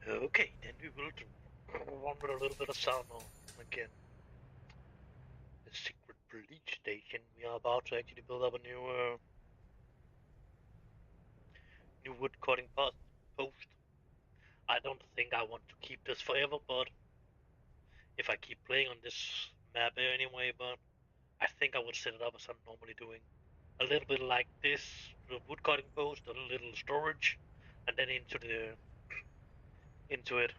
Okay, then we will do one with a little bit of sound on again. The secret police station. We are about to actually build up a new wood cutting post. I don't think I want to keep this forever, but if I keep playing on this map anyway, but I think I would set it up as I'm normally doing. A little bit like this, the wood cutting post, a little storage, and then into it.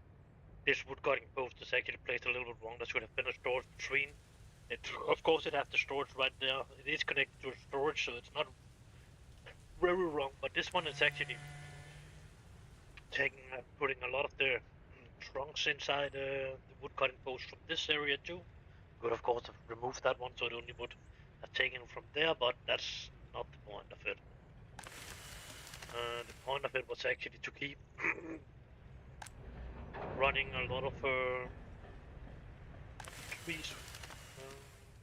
This wood cutting post is actually placed a little bit wrong. There should have been a storage between. Of course, it has the storage right there. It is connected to storage, so it's not very wrong. But this one is actually putting a lot of the trunks inside the wood cutting post from this area too. Could of course have removed that one, so it only would have taken from there. But that's not the point of it. The point of it was actually to keep running a lot of trees,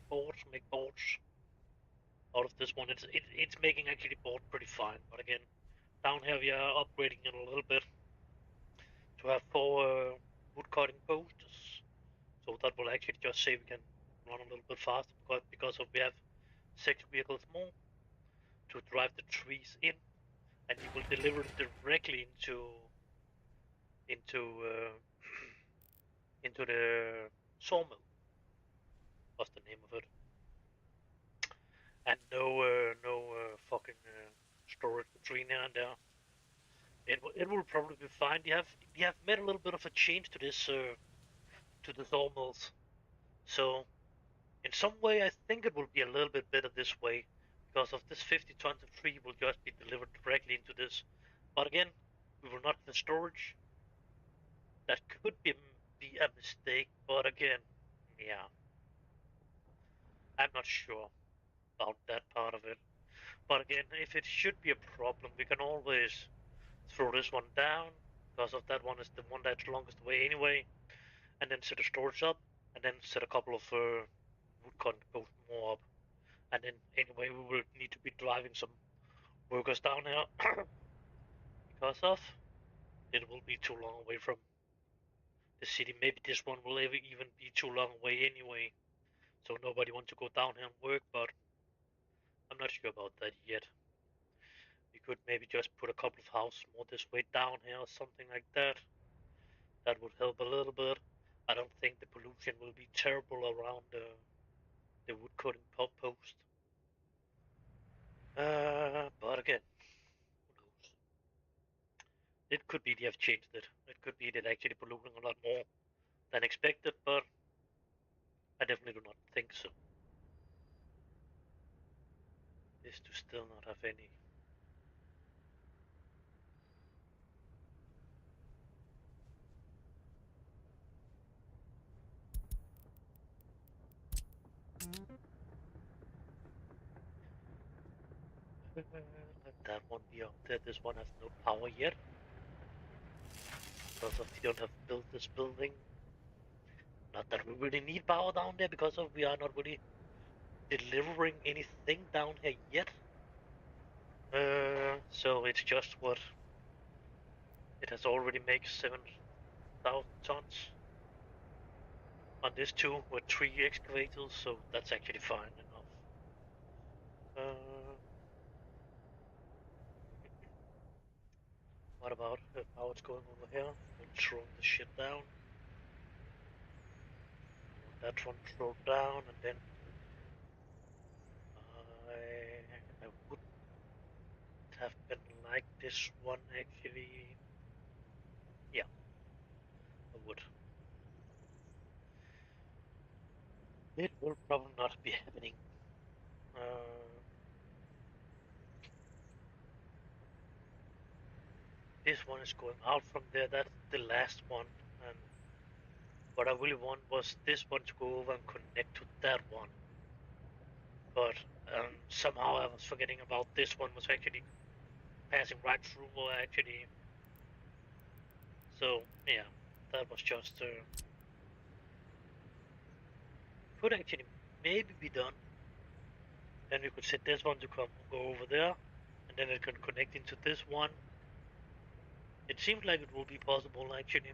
boards, make boards out of this one. It's making actually board pretty fine. But again, down here we are upgrading it a little bit to have 4 wood cutting posts, so that will actually just say we can run a little bit faster because of we have 6 vehicles more to drive the trees in, and you will deliver it directly into into the sawmill. What's the name of it? And no fucking storage between here and there. It will probably be fine. We have made a little bit of a change to this to the sawmills. So in some way, I think it will be a little bit better this way because of this 50 tons of tree will just be delivered directly into this. But again, we will not have the storage. That could be a mistake. But again, yeah, I'm not sure about that part of it. But again, if it should be a problem, we can always throw this one down because of that one is the one that's longest away anyway, and then set a storage up, and then set a couple of woodcutting posts more up. And then anyway, we will need to be driving some workers down here because of it will be too long away from the city. Maybe this one will ever even be too long away anyway, so nobody wants to go down here and work. But I'm not sure about that yet. We could maybe just put a couple of houses more this way down here or something like that. That would help a little bit. I don't think the pollution will be terrible around the woodcutting post. But again, who knows? It could be they have changed it. It could be that actually polluting a lot more than expected, but I definitely do not think so. This to still not have any. Let that one be up there. This one has no power yet because of we don't have built this building. Not that we really need power down there because of we are not really delivering anything down here yet. So it's just what it has already made 7,000 tons on this too with 3 excavators, so that's actually fine enough. Uh, what about how it's going over here? We're throwing the shit down. That one throw down, and then I would have been like this one actually. Yeah, I would. It will probably not be happening. Uh, this one is going out from there. That's the last one, and what I really want was this one to go over and connect to that one. But somehow I was forgetting about this one was actually passing right through or actually. So yeah, that was just could actually maybe be done. Then we could set this one to go over there, and then it can connect into this one. It seems like it will be possible actually.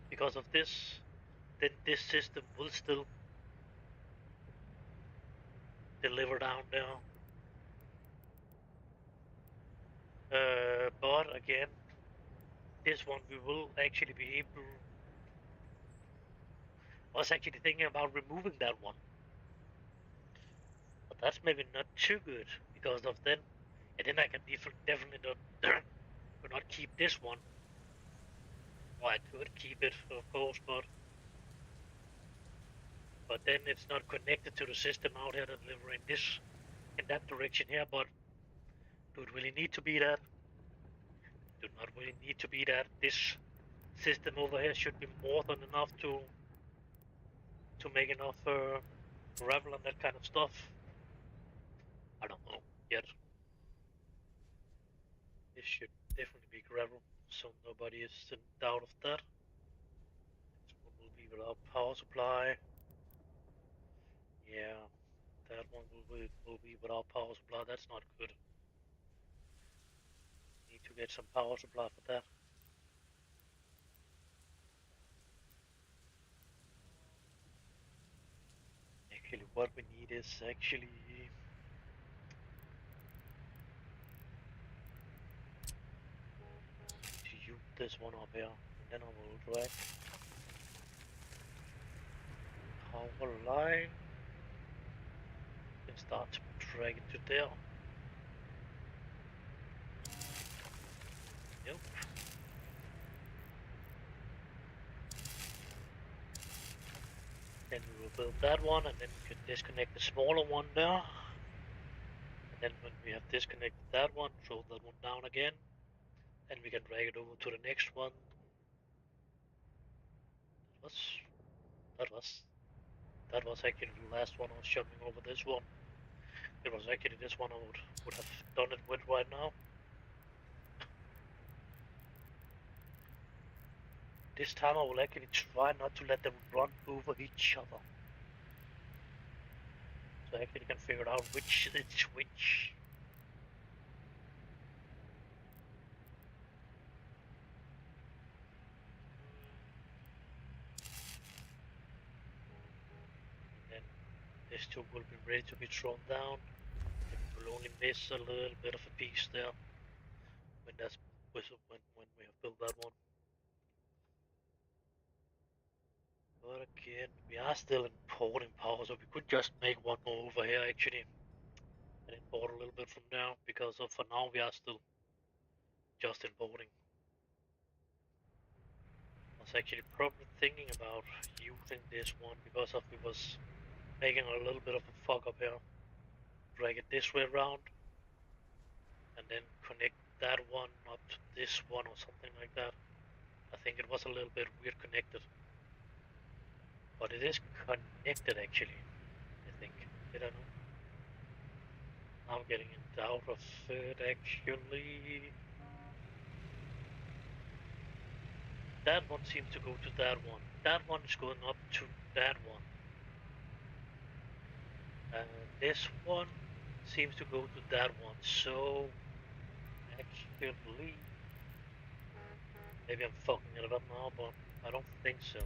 Because of this, then this system will still deliver down there. But again, this one we will actually be able. I was actually thinking about removing that one, but that's maybe not too good because of then, and then I can definitely not could not keep this one. Or I could keep it, of course, but then it's not connected to the system out here delivering this in that direction here. But do it really need to be that? Do not really need to be that. This system over here should be more than enough to make enough gravel and that kind of stuff. I don't know yet. This should definitely be gravel, so nobody is in doubt of that. This one will be without power supply. Yeah, that one will be without power supply. That's not good. Need to get some power supply for that. Actually, what we need is actually to use this one up here, and then I will drag power line and start to drag it to there. Yep. Then we will build that one, and then we can disconnect the smaller one there. And then when we have disconnected that one, throw that one down again, and we can drag it over to the next one. That was that was that was actually the last one I was jumping over this one. It was actually this one I would have done it with right now. This time I will actually try not to let them run over each other. So I actually can figure out which is which. And then this two will be ready to be thrown down. It will only miss a little bit of a piece there when that's when we have built that one. But again, we are still importing power, so we could just make one more over here actually and import a little bit from now because of for now we are still just importing. I was actually probably thinking about using this one because of it was making a little bit of a fuck up here. Drag it this way around and then connect that one up to this one or something like that. I think it was a little bit weird connected. But it is connected actually, I think. I don't know. I'm getting in doubt of it actually. That one seems to go to that one. That one is going up to that one. And this one seems to go to that one. So actually, maybe I'm fucking it up now, but I don't think so. I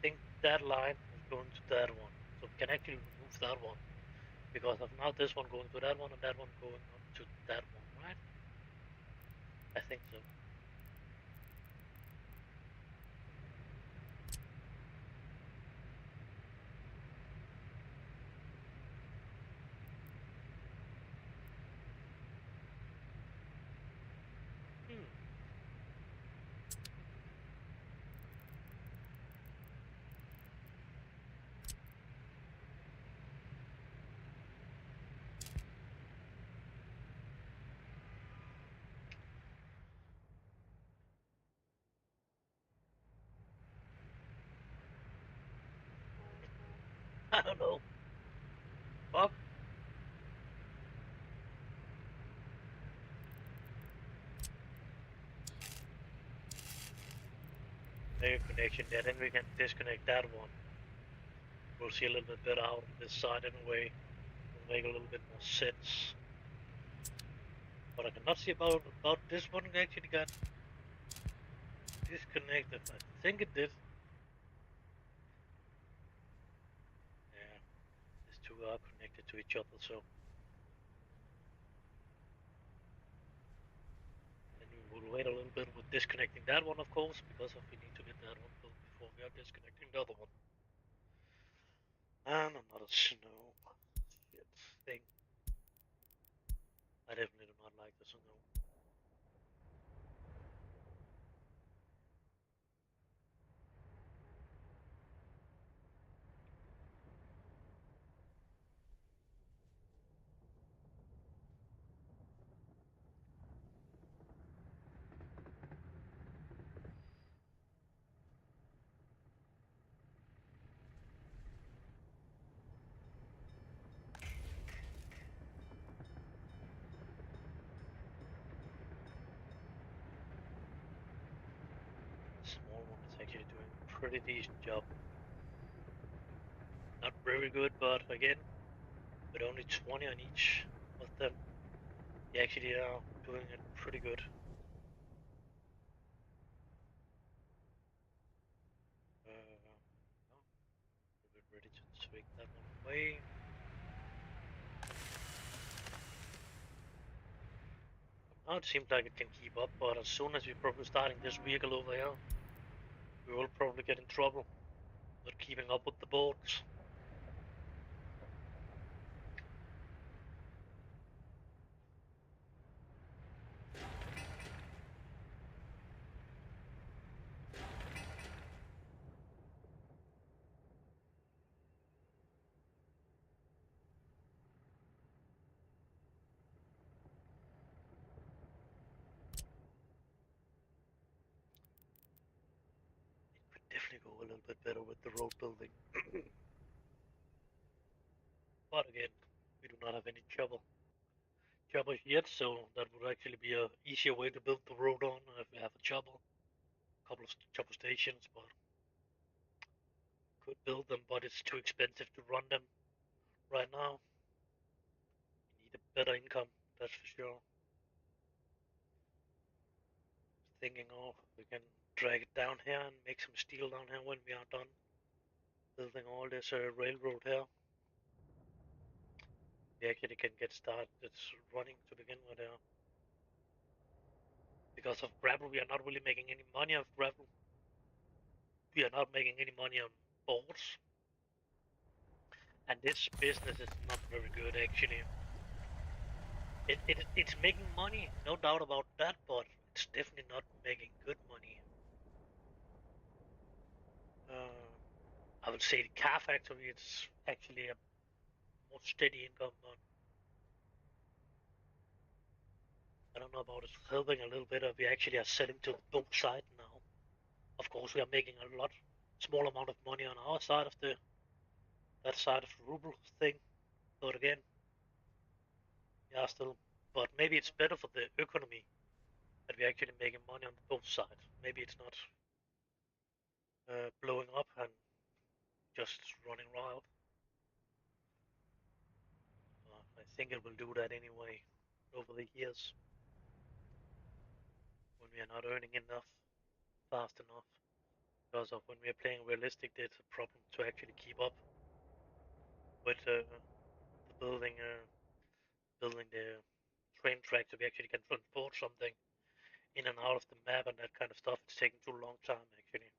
think that line is going to that one. So we can actually remove that one. Because of now this one going to that one and that one going up to that one, right? I think so. Hmm. I don't know. Fuck. Make a connection there, then we can disconnect that one. We'll see a little bit better out on this side anyway. make a little bit more sense. But I cannot see about this one actually got disconnected. I think it did. Yeah, these two are connected to each other, so then we will wait a little bit with disconnecting that one, of course, because we need to get that one built before we are disconnecting the other one. And another snow shit thing. I definitely do not like the snow. Small one is actually doing a pretty decent job. Not very good, but again, with only 20 on each of them, they actually are doing it pretty good. We're ready to swing that one away. Now it seems like it can keep up, but as soon as we're probably starting this vehicle over here, we will probably get in trouble with keeping up with the boards. It could definitely go a little bit better with the road building. But again, we do not have any choppers yet, so that would actually be a easier way to build the road on if we have a chopper. A couple of chopper stations, but could build them, but it's too expensive to run them right now. We need a better income, that's for sure. Thinking of we can drag it down here and make some steel down here when we are done building all this railroad here. We actually can get started running to begin with here. Because of gravel, we are not really making any money of gravel. We are not making any money on boards. And this business is not very good actually. It's making money, no doubt about that, but it's definitely not making good money. I would say the car factory it's actually a more steady income, but I don't know about it helping a little bit. We actually are selling to both sides now. Of course, we are making a lot small amount of money on our side of that side of the ruble thing, but again, yeah, still. But maybe it's better for the economy that we're actually making money on both sides. Maybe it's not blowing up and just running wild. I think it will do that anyway over the years when we are not earning enough fast enough. Because of when we are playing realistic, it's a problem to actually keep up with the building the train track so we actually can transport something in and out of the map and that kind of stuff. It's taking too long time actually.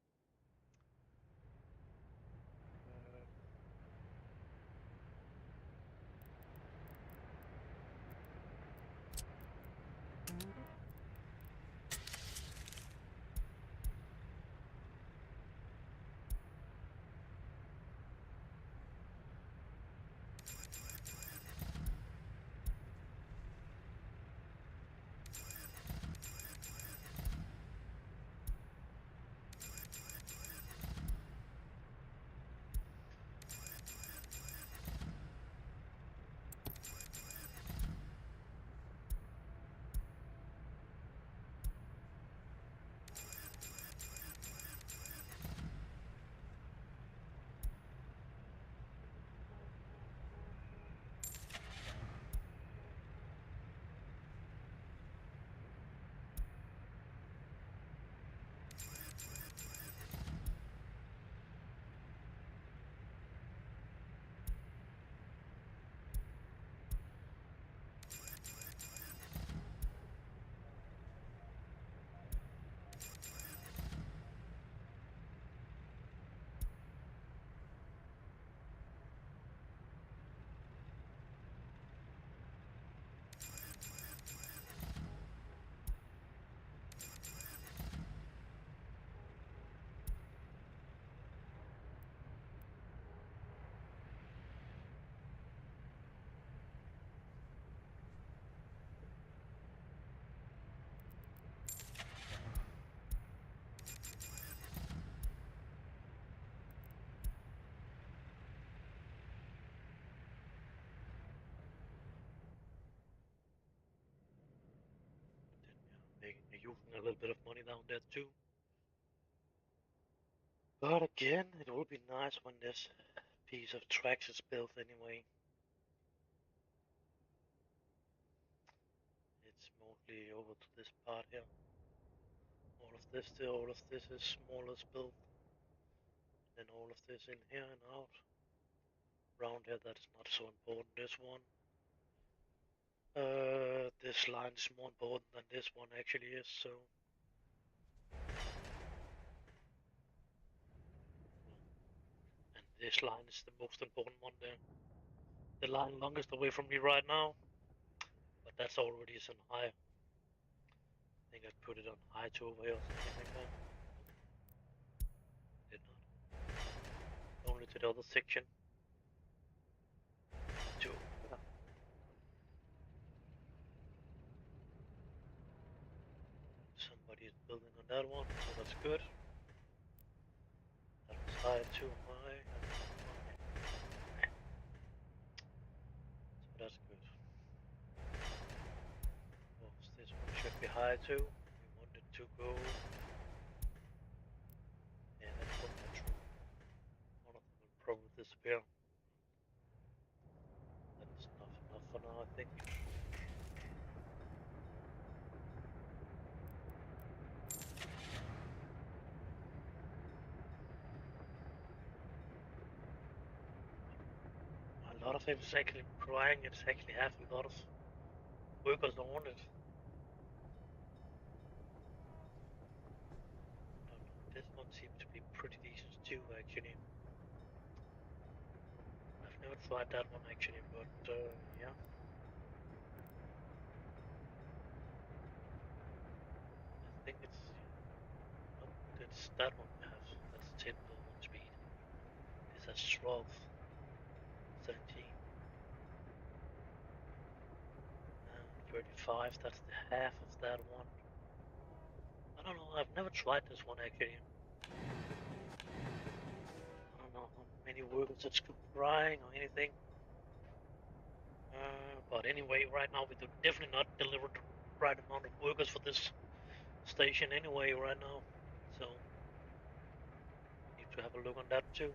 using a little bit of money down there too. But again, it will be nice when this piece of tracks is built anyway. It's mostly over to this part here. All of this is more or less built. Then all of this in here and out. Round here, that is not so important. This one. This line is more important than this one actually is, so. And this line is the most important one there. The line longest away from me right now. But that's already on high. I think I put it on high 2 over here or something like that. Did not. Only to the other section. 2. Yeah. Somebody is building on that one, so that's good. That was high, too high. So that's good. Well, this one should be high too. We want it to go. Yeah, that's what not true. One of them will probably disappear. That's enough for now, I think. A lot of them is actually crying. It's actually have a lot of workers on it. This one seems to be pretty decent too, actually. I've never tried that one actually, but yeah. I think it's that one we have. That's 10 movement speed. This has 12, 17, 35. That's the half of that one. I don't know. I've never tried this one actually. I don't know how many workers it's crying or anything. But anyway, right now we do definitely not deliver the right amount of workers for this station anyway right now. So we need to have a look on that too.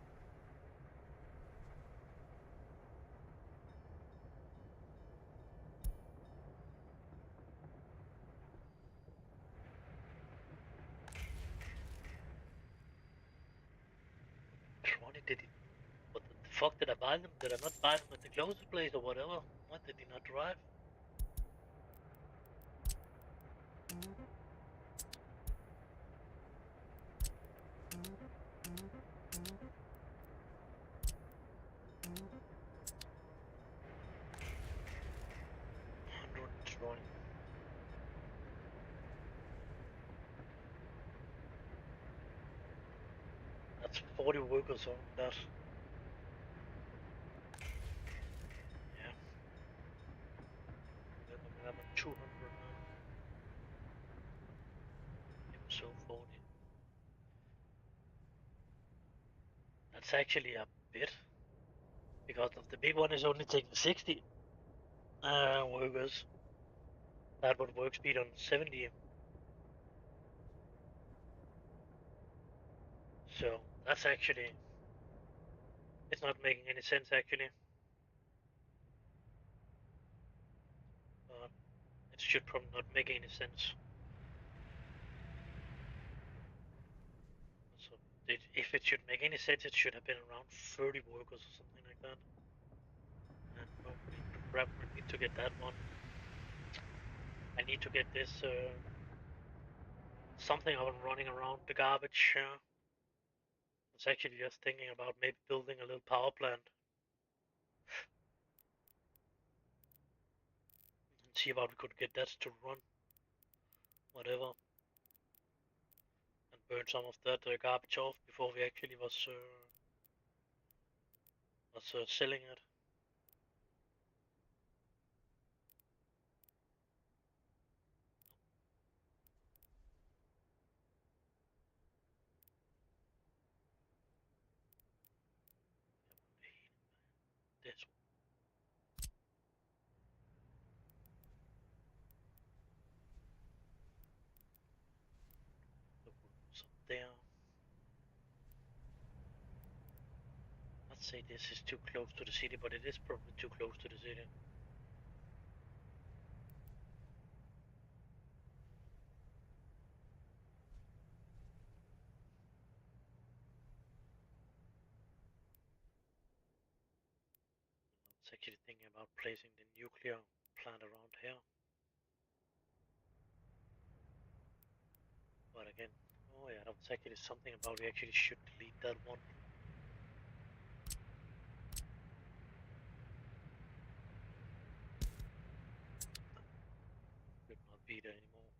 Tronic, did he? What the fuck did I buy them? Did I not buy them at the closest place or whatever? What did he not drive? Tronic. That's 40 workers on that. Yeah. Then we have a 200 now. So 40. That's actually a bit. Because of the big one is only taking 60 workers. That would work speed on 70. So that's actually, it's not making any sense actually. It should probably not make any sense. So if it should make any sense, it should have been around 30 workers or something like that. And probably need to get that one. I need to get this something up and running around the garbage. I was actually just thinking about maybe building a little power plant. And see about we could get that to run. Whatever. And burn some of that garbage off before we actually was selling it. This one. say this is too close to the city, but it is probably too close to the city. I was actually thinking about placing the nuclear plant around here. But again, oh yeah, that was actually something about we actually should delete that one. Should not be there anymore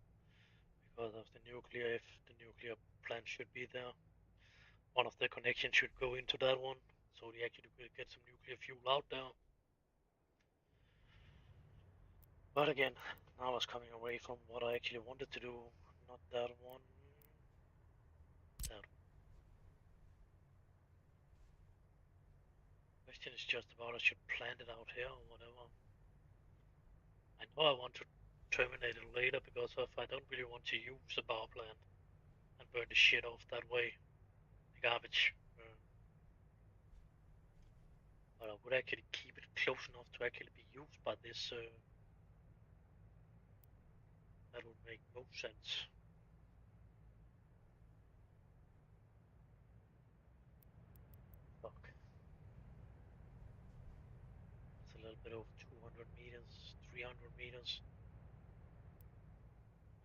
because of the nuclear. If the nuclear plant should be there, one of the connections should go into that one, so we actually could get some nuclear fuel out there. But again, now I was coming away from what I actually wanted to do. Not that one. That question is just about I should plant it out here or whatever. I know I want to terminate it later because if I don't really want to use the power plant and burn the shit off that way, the garbage. But I would actually keep it close enough to actually be used by this. That would make most sense. Fuck. It's a little bit over 200 meters, 300 meters.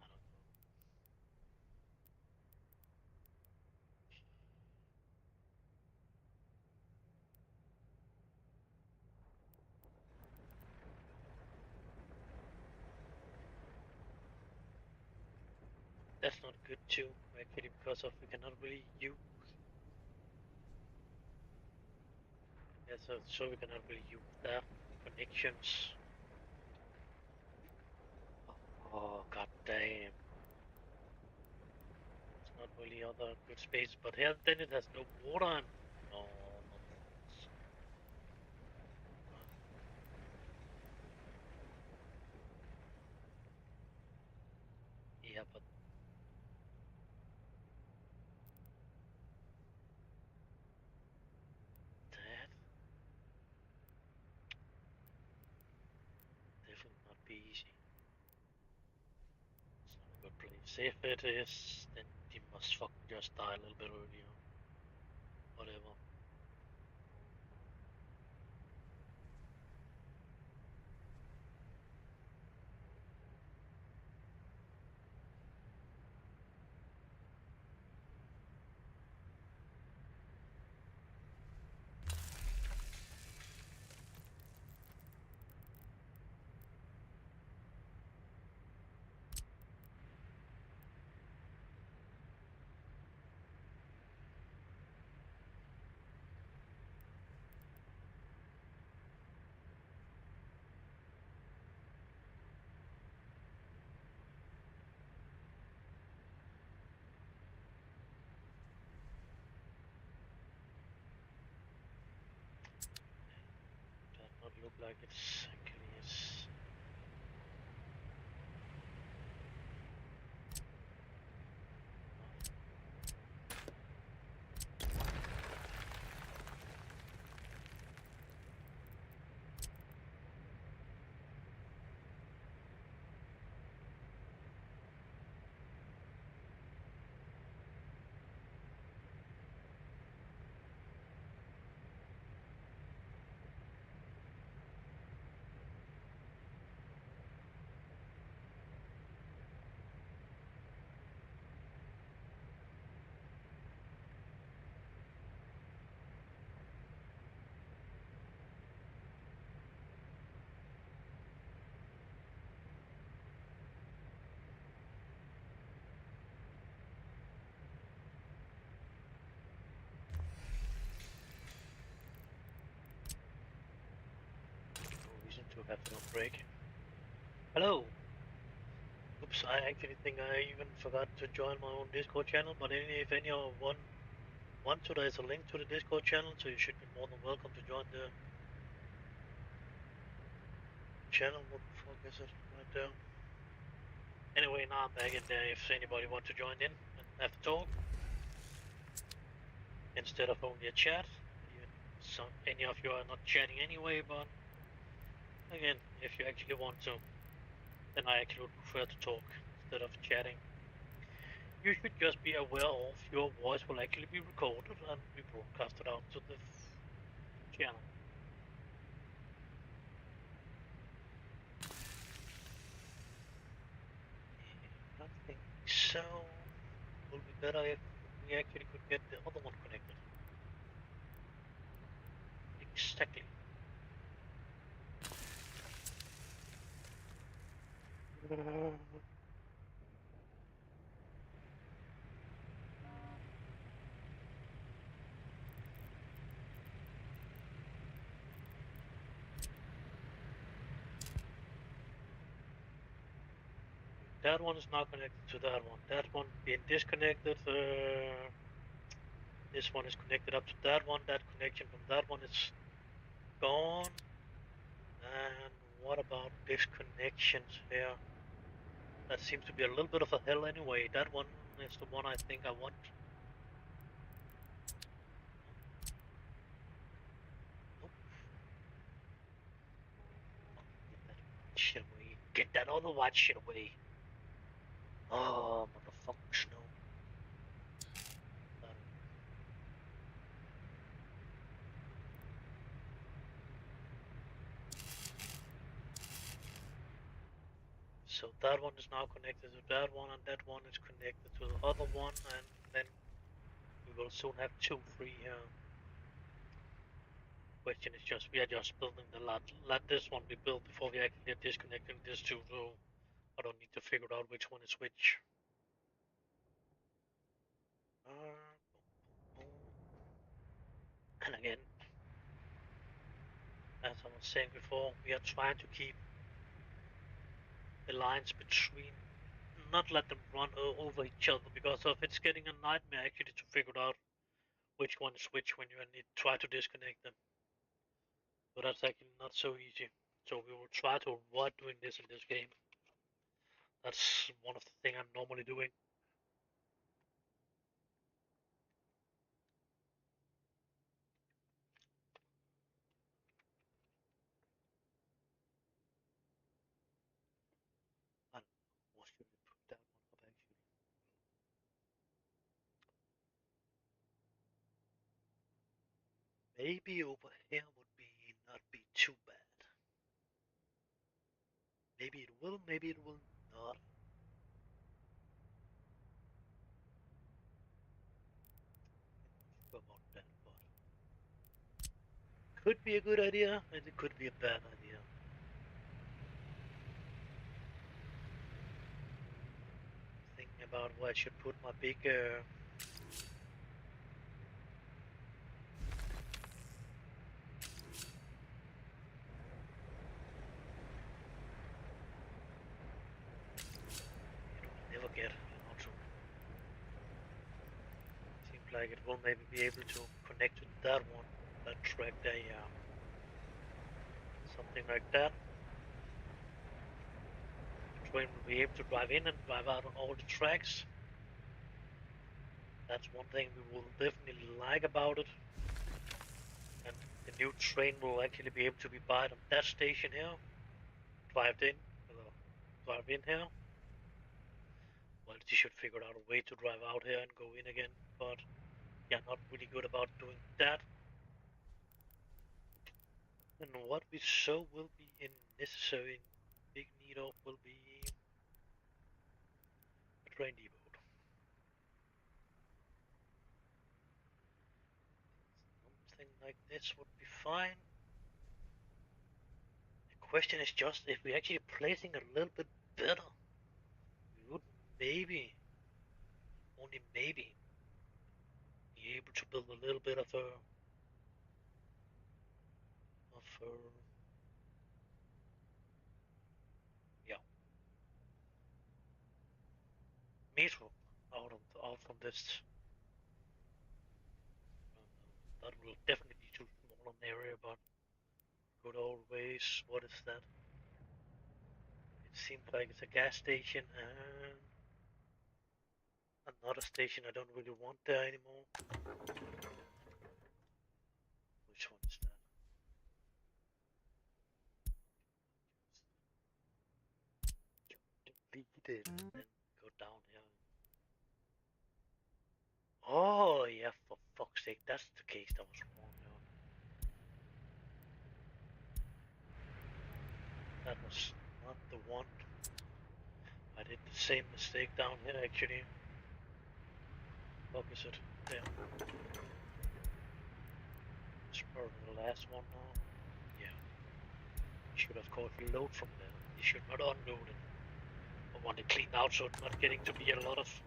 I don't know. That's not good too, actually, because of we cannot really use. Yeah, so we cannot really use their connections. Oh god damn. It's not really other good space, but here then it has no water and no, not this. Yeah, but that definitely not be easy. It's not a good place. If it is, then you must fucking just die a little bit earlier. Whatever. Does not look like it's actually is. No reason to have no break. Hello! Oops, I actually think I even forgot to join my own Discord channel, but if anyone want to, there's a link to the Discord channel, so you should be more than welcome to join the channel. What the fuck is it? Right there. Anyway, now I'm back in there if anybody wants to join in and have a talk. Instead of only a chat, even any of you are not chatting anyway, but again, if you actually want to, then I actually would prefer to talk instead of chatting. You should just be aware of your voice will actually be recorded and be broadcasted out to the channel. I think so. It would be better if we actually could get the other one connected. Exactly. That one is not connected to that one. That one being disconnected. This one is connected up to that one. That connection from that one is gone. And what about disconnections here? That seems to be a little bit of a hell anyway. That one is the one I think I want. Nope. Get that shit away. Get that other white shit away. Oh, motherfucking snow. So that one is now connected to that one, and that one is connected to the other one, and then we will soon have two free here. Question is just, we are just building the lot. Let this one be built before we actually get disconnecting this two, so I don't need to figure out which one is which. And again, as I was saying before, we are trying to keep the lines between, not let them run over each other, because of it's getting a nightmare actually to figure out which one is which when you need try to disconnect them. So that's actually not so easy. So we will try to avoid doing this in this game. That's one of the things I'm normally doing. And what should we put that one up actually? Maybe over here would be not be too bad. Maybe it will, maybe it will not. I'm not sure about that, but could be a good idea, and it could be a bad idea. Thinking about where I should put my big never get, to seems like it will maybe be able to connect to that one, that track there, yeah. Something like that. The train will be able to drive in and drive out on all the tracks. That's one thing we will definitely like about it. And the new train will actually be able to be bought on that station here. Drive in here. Well, they should figure out a way to drive out here and go in again, but yeah, not really good about doing that. And what we so will be in necessary big need of will be a train depot. Something like this would be fine. The question is just if we're actually placing a little bit better, we would maybe, only maybe, be able to build a little bit a yeah, metro out from this. That will definitely be too small an area, but good old ways. What is that? It seems like it's a gas station and another station I don't really want there anymore. Which one then go down here. Oh yeah, for fuck's sake, that's the case that was wrong. That was not the one. I did the same mistake down here actually. Fuck is it? There. It's probably the last one now. Yeah. You should of course load from there. You should not unload it. I want it cleaned out so it's not getting to be a lot of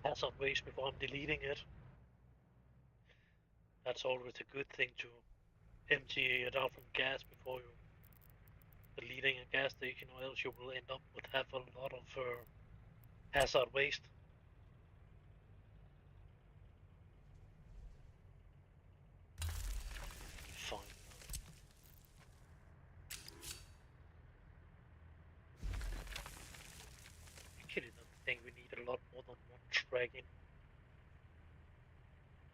hazard waste before I'm deleting it. That's always a good thing to empty it out from gas before you deleting a gas station, or else you will end up with have a lot of hazard waste. Fine. Actually, don't think we need a lot more than one dragon.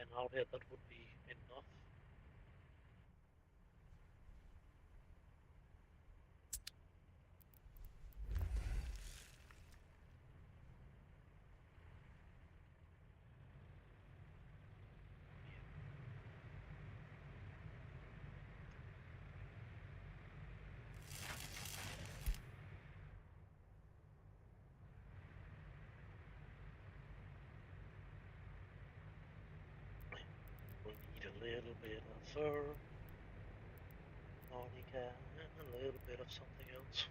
And out here that would be enough. We'll need a little bit of Monica and a little bit of something else.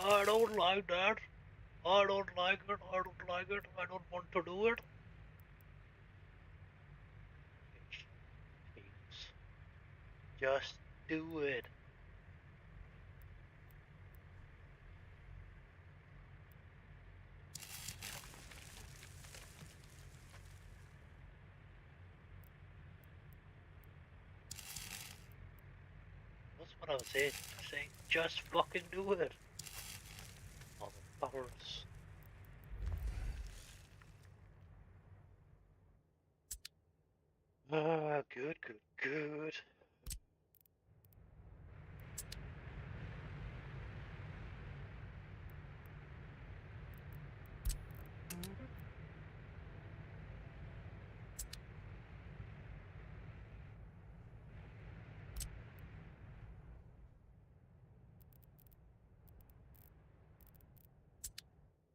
I don't like that. I don't like it. I don't like it. I don't want to do it. Just do it. That's what I was saying. Just fucking do it. Motherfuckers. Ah, good, good, good.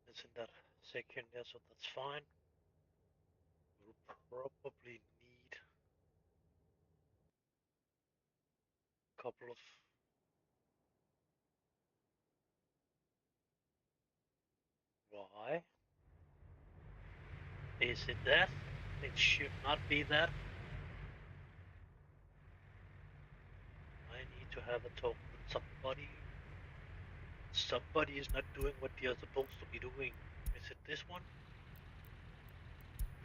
It's in that second there, so that's fine. We'll probably need a couple of. Why? Is it that? It should not be that. I need to have a talk with somebody. Somebody is not doing what they are supposed to be doing. Is it this one?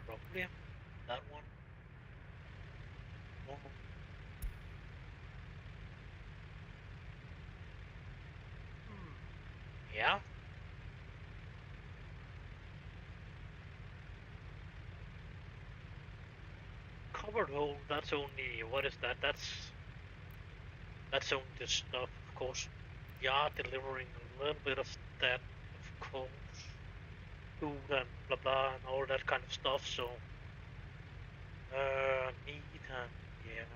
Probably. That one? No. Yeah? Covered hole, that's only, what is that? That's only the stuff, of course. We are delivering a little bit of that, of course. Food and blah blah and all that kind of stuff, so meat and yeah.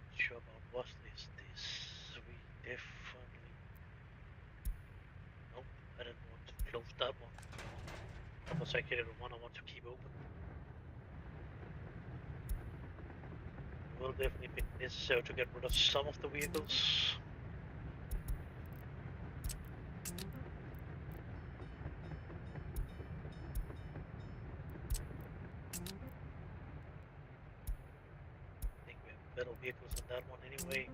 Not sure about what is this. We definitely nope, I didn't want to close that one. That was actually the one I want to keep open. It will definitely be necessary to get rid of some of the vehicles. I think we have better vehicles than that one anyway.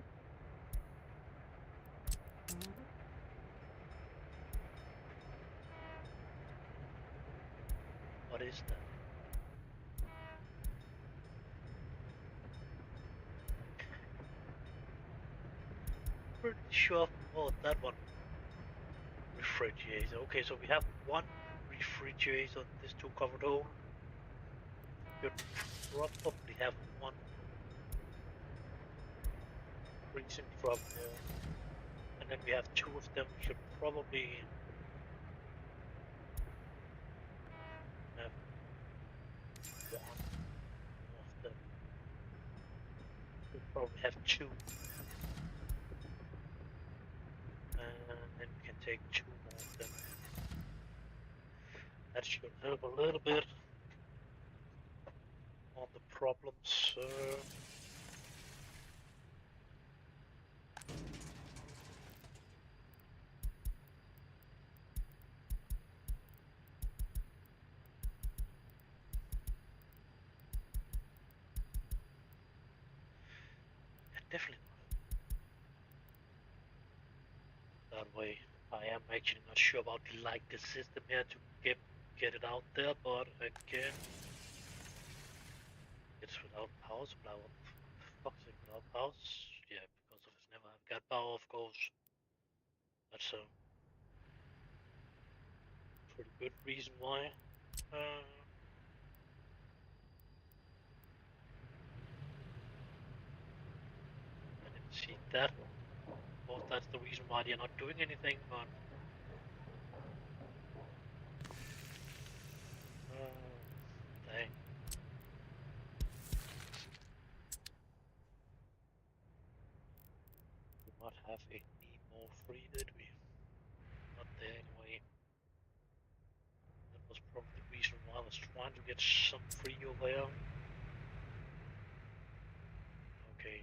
What is that? Pretty sure. Oh, that one. Refrigerator. Okay, so we have one free GAs on this two covered hole. Should probably have one precinct from there. And then we have two of them, should probably have one of them. We'll probably have two. And then we can take two more of them. That should help a little bit on the problems. Definitely not that way. I am actually not sure about the system here to get it out there, but again, it's without power supply. What the fuck is it without power? Yeah, because of it's never have got power, of course. That's a pretty good reason why. I didn't see that. Well, that's the reason why they're not doing anything, but dang. We not have any more free, did we? Not there anyway. That was probably the reason why I was trying to get some free over there. Okay.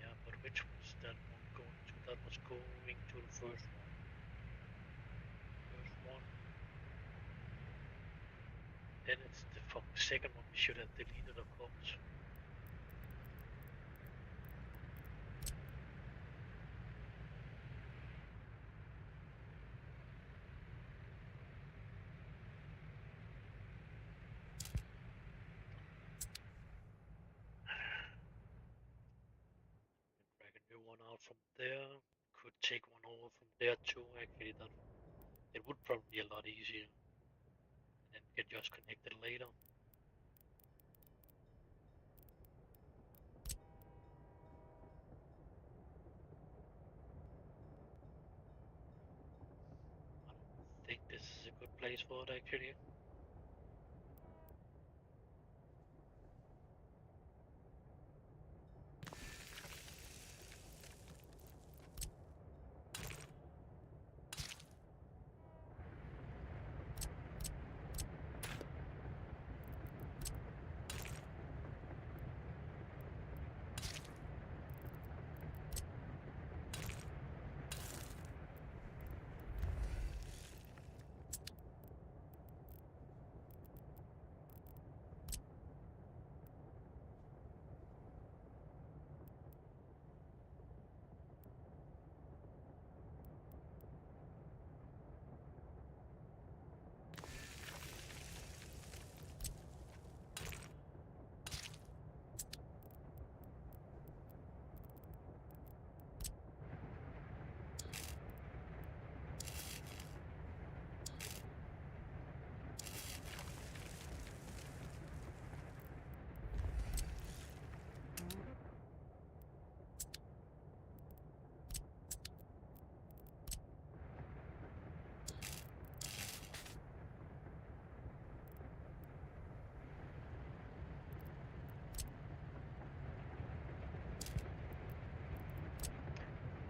Yeah, but which was that one going to? That was going to the first one. First one. Then it's the second one we should have deleted, of course. Drag a new one out from there. Could take one over from there too, actually. That it would probably be a lot easier. And get just connected later. I think this is a good place for it, actually.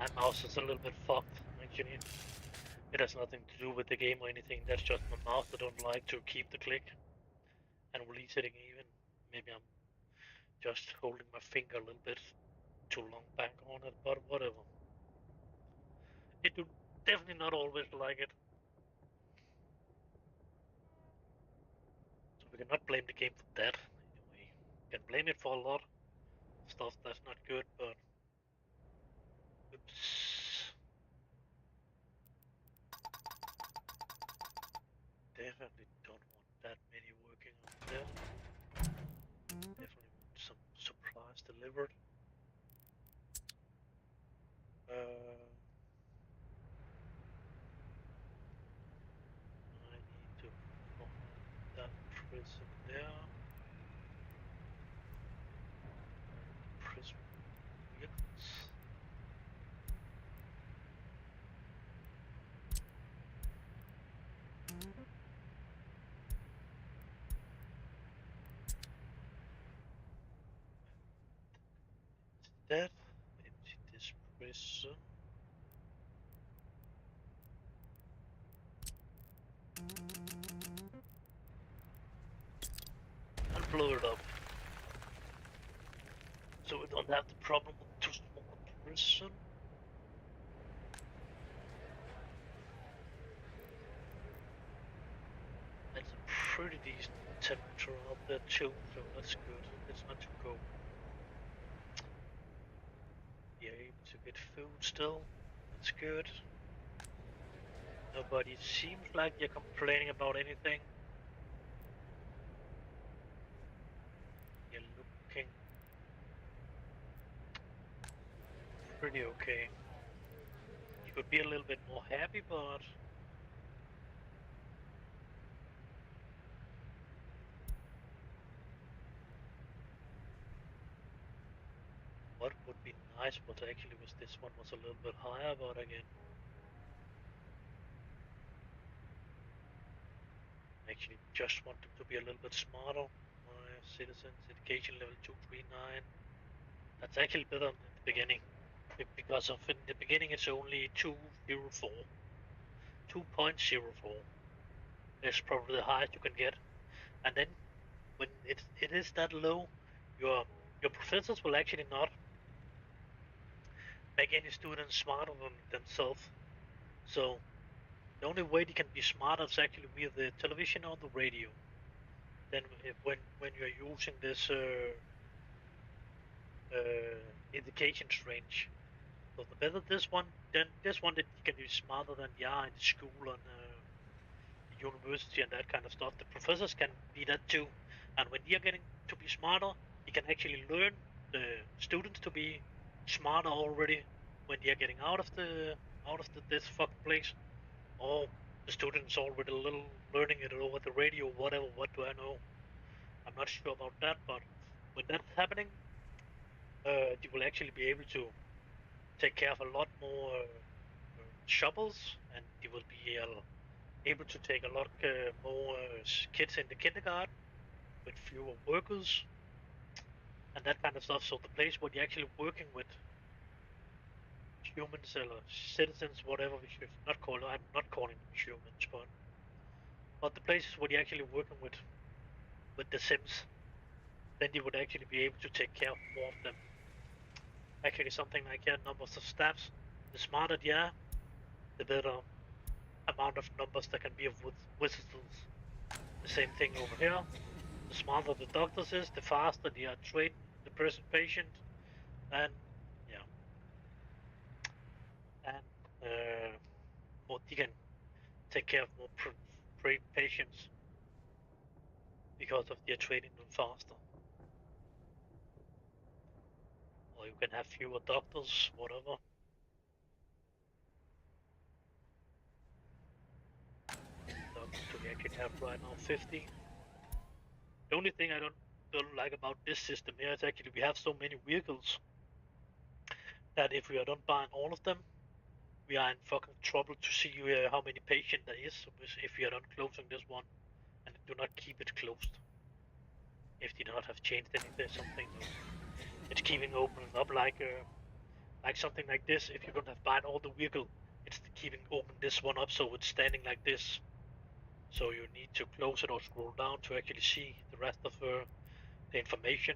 My mouse is a little bit fucked, actually. It has nothing to do with the game or anything. That's just my mouse. I don't like to keep the click and release it even. Maybe I'm just holding my finger a little bit too long back on it, but whatever. It do definitely not always like it. So we cannot blame the game for that. Anyway, we can blame it for a lot of stuff that's not good, but oops. Definitely don't want that many working on that. Definitely want some supplies delivered. Uh, prison. And blow it up. So we don't have the problem with too small prison. It's a pretty decent temperature up there too, so that's good. It's not too cold. You're able to get food still. That's good. Nobody seems like you're complaining about anything. You're looking pretty okay. You could be a little bit more happy, but what would be nice was actually was this one was a little bit higher, but again, actually just want them to be a little bit smarter. My citizens education level 239. That's actually better in the beginning, because of in the beginning it's only 204. 2.04 is probably the highest you can get, and then when it is that low, your professors will actually not make any students smarter than themselves. So the only way they can be smarter is actually via the television or the radio. Then when you're using this education range, so the better this one, then this one that you can be smarter than they are in the school and the university and that kind of stuff. The professors can be that too, and when they're getting to be smarter, you can actually learn the students to be smarter already when they're getting out of this fucking place, or the students already a little learning it over the radio, whatever. What do I know? I'm not sure about that, but when that's happening, you will actually be able to take care of a lot more shovels, and you will be able to take a lot more kids in the kindergarten with fewer workers and that kind of stuff. So the place where you're actually working with humans or citizens, whatever we should not call them, I'm not calling them humans, but the places where you're actually working with the Sims, then you would actually be able to take care of more of them. Actually, something like numbers of staffs. The smarter they are, the better amount of numbers that can be of visitors. The same thing over here. The smarter the doctors is, the faster they are trained the person patient, and yeah, and more they can take care of more patients because of their training them faster. Or you can have fewer doctors, whatever. Doctors we actually have right now 50. The only thing I don't like about this system here is actually we have so many vehicles that if we are not buying all of them, we are in fucking trouble to see how many patients there is if we are not closing this one and do not keep it closed. If they do not have changed anything, something, it's keeping opening up like something like this. If you don't have bought all the vehicle, it's keeping open this one up so it's standing like this. So you need to close it or scroll down to actually see the rest of the information.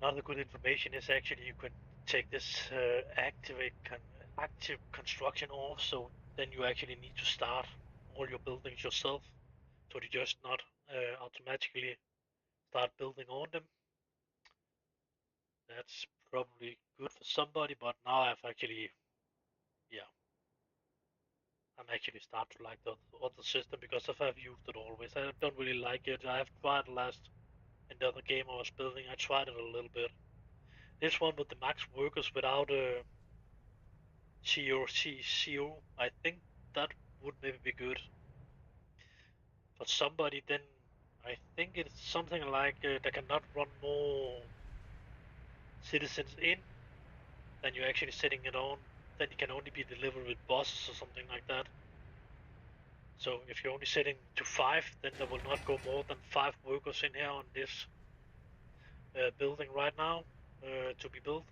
Another good information is actually you can take this active construction off, so then you actually need to start all your buildings yourself, so you just not automatically start building on them. That's probably good for somebody, but now I've actually, yeah, I'm actually start to like the other system because I've used it always. I don't really like it. I have tried in the other game I was building. I tried it a little bit. This one with the max workers without a CO, I think that would maybe be good for somebody. Then I think it's something like they cannot run more citizens in than you're actually setting it on. Then it can only be delivered with buses or something like that. So if you're only setting to 5, then there will not go more than 5 workers in here on this building right now. to be built.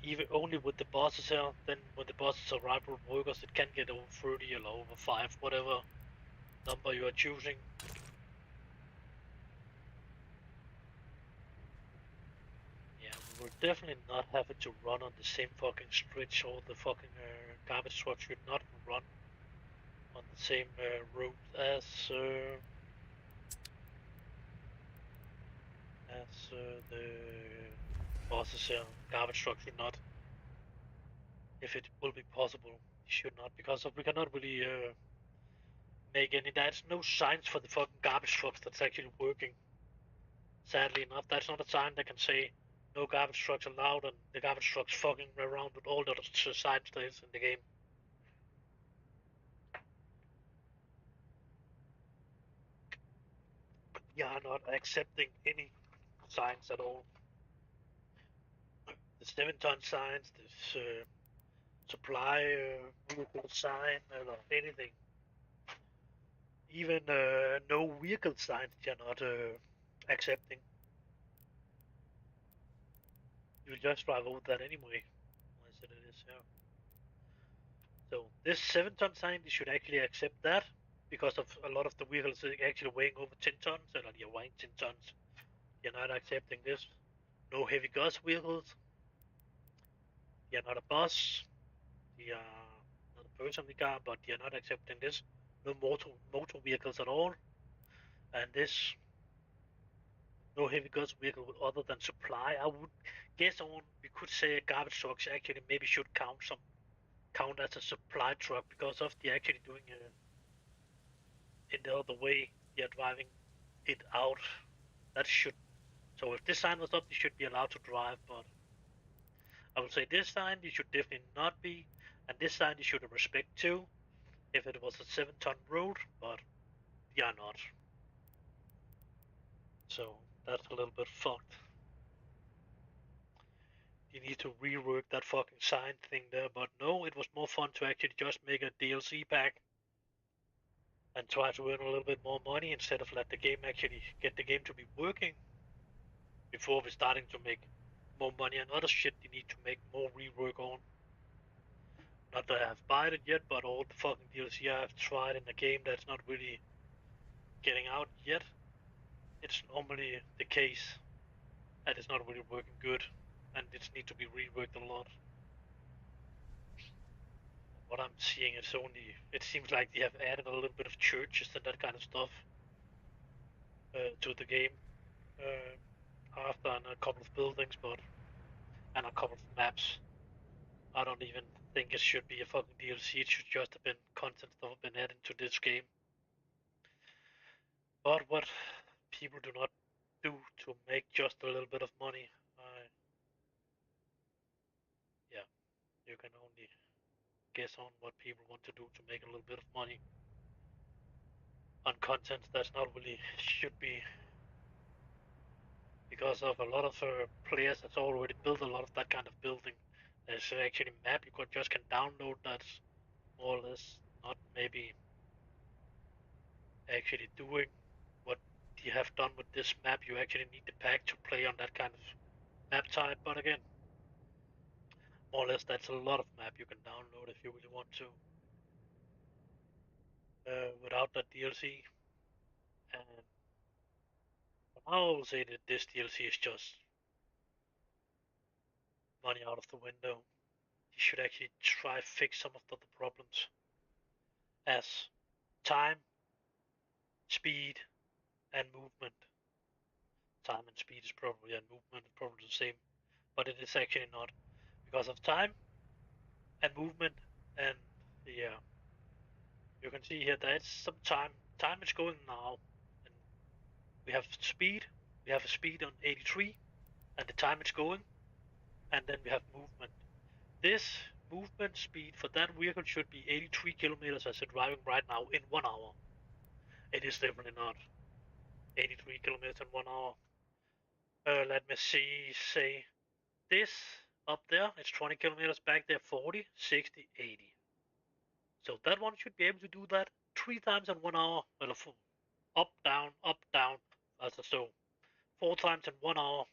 Even only with the bosses here, then when the bosses arrive with workers, it can get over 30 or over 5, whatever number you are choosing. Yeah, we will definitely not have it to run on the same fucking stretch, or the fucking garbage truck should not run on the same road as the bosses here. Garbage truck should not. If it will be possible, it should not, because we cannot really make any. There's no signs for the fucking garbage trucks that's actually working. Sadly enough, that's not a sign that can say no garbage trucks allowed, and the garbage trucks fucking around with all the other signs there is in the game. We are not accepting any signs at all. The 7-ton signs, this supply vehicle sign, or anything. Even no vehicle signs they're not accepting. You just drive over that anyway. I said it is, yeah. So this 7-ton sign, you should actually accept that, because of a lot of the vehicles actually weighing over 10 tons, or you're weighing 10 tons. You're not accepting this. No heavy goods vehicles. You're not a bus. You're not a personal car, but you're not accepting this. No motor vehicles at all. And this, no heavy goods vehicle other than supply. I would guess on, we could say garbage trucks actually maybe should count as a supply truck, because of the actually doing in the other way, you're driving it out. That should, so if this sign was up, you should be allowed to drive, but I would say this sign you should definitely not be, and this sign you should respect too, if it was a 7-ton road, but you're not. So that's a little bit fucked. You need to rework that fucking sign thing there, but no, it was more fun to actually just make a DLC pack and try to earn a little bit more money, instead of let the game actually get the game to be working before we're starting to make more money and other shit you need to make more rework on. Not that I have bought it yet, but all the fucking DLC I have tried in the game that's not really getting out yet, it's normally the case that it's not really working good, and it needs to be reworked a lot. What I'm seeing is only, it seems like they have added a little bit of churches and that kind of stuff to the game, after, and a couple of buildings, but and a couple of maps. I don't even think it should be a fucking DLC. It should just have been content that have been added to this game. But what people do not do to make just a little bit of money, yeah, you can only guess on what people want to do to make a little bit of money on content that's not really should be, because of a lot of players that's already built a lot of that kind of building. There's actually a map you just can download that's more or less not maybe actually doing what you have done with this map. You actually need the pack to play on that kind of map type, but again, more or less that's a lot of map you can download if you really want to, without that DLC. And I will say that this DLC is just money out of the window. You should actually try fix some of the problems, as time, speed, and movement. Time and speed is probably, and movement is probably the same, but it is actually not, because of time and movement. And yeah, you can see here that it's some time. Time is going now, and we have speed. We have a speed on 83, and the time it's going, and then we have movement. This movement speed for that vehicle should be 83 kilometers as it's driving right now in 1 hour. It is definitely not 83 kilometers in 1 hour. Let me see, say this up there, it's 20 kilometers, back there 40, 60, 80. So that one should be able to do that 3 times in 1 hour. Well, up, down, as so. 4 times in 1 hour.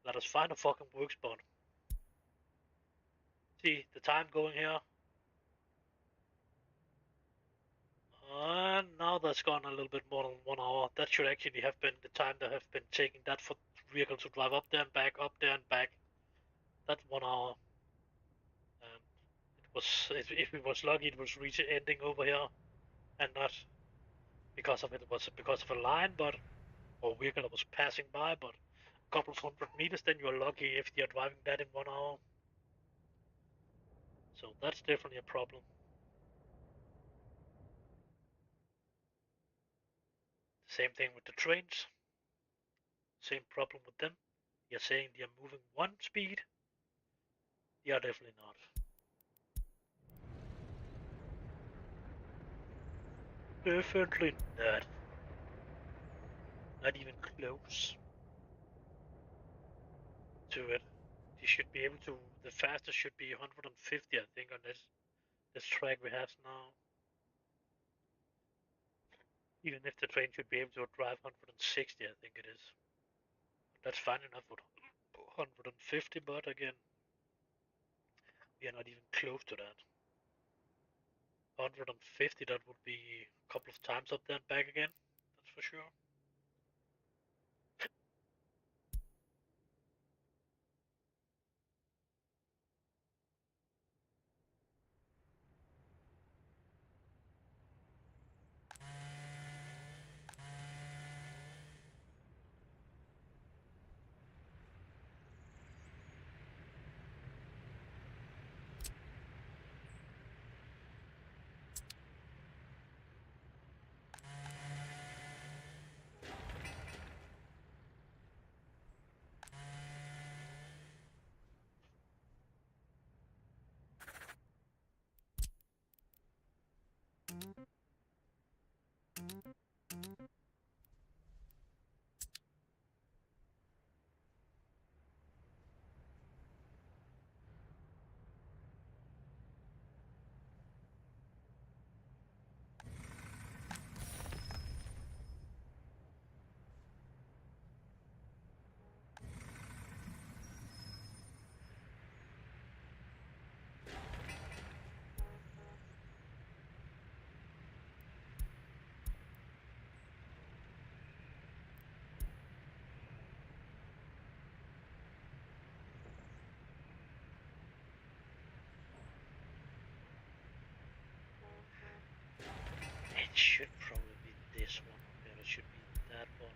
Let us find a fucking work spot. See the time going here. Now that's gone a little bit more than 1 hour. That should actually have been the time that have been taking that for the vehicle to drive up there and back, up there and back. That's 1 hour. And it was, if it was lucky, it was reaching ending over here, and not because of it. It was because of a line, but or vehicle that was passing by. But a couple of 100 meters, then you're lucky if you're driving that in 1 hour. So that's definitely a problem. Same thing with the trains. Same problem with them. You're saying they're moving one speed. They are definitely not. Definitely not. Not even close to it. You should be able to. The fastest should be 150, I think, on this track we have now. Even if the train should be able to drive 160, I think it is. That's fine enough with 150, but again, we are not even close to that. 150, that would be a couple of times up there and back again. That's for sure. It should probably be this one. Yeah, it should be that one.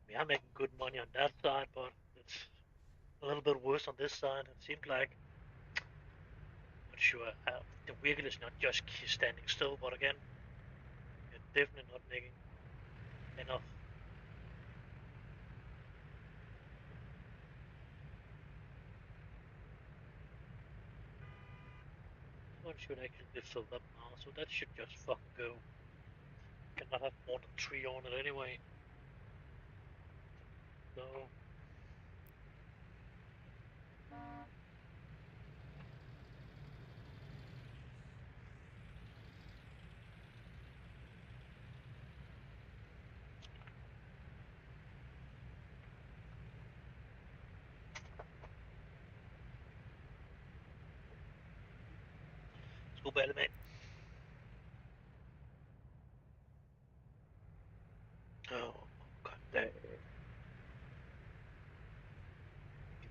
We are making good money on that side, but it's a little bit worse on this side. It seems like, not sure, the vehicle is not just standing still, but again, we're definitely not making enough. one should actually be filled up now, so that should just fucking go. Cannot have more than 3 on it anyway. So let's go battle, man. Oh, god damn. Can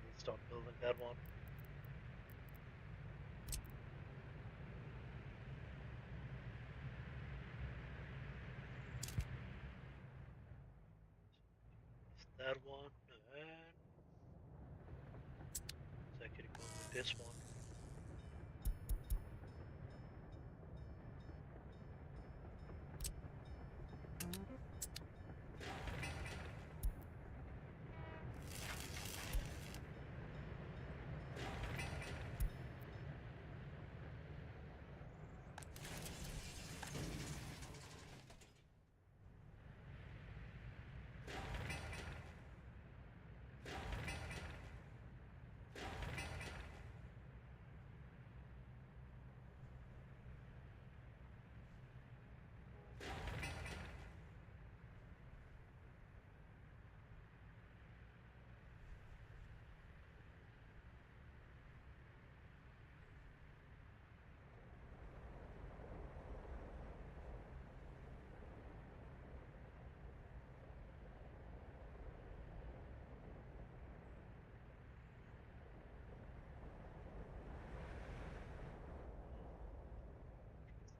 we start building that one? That one, and let's actually go with this one.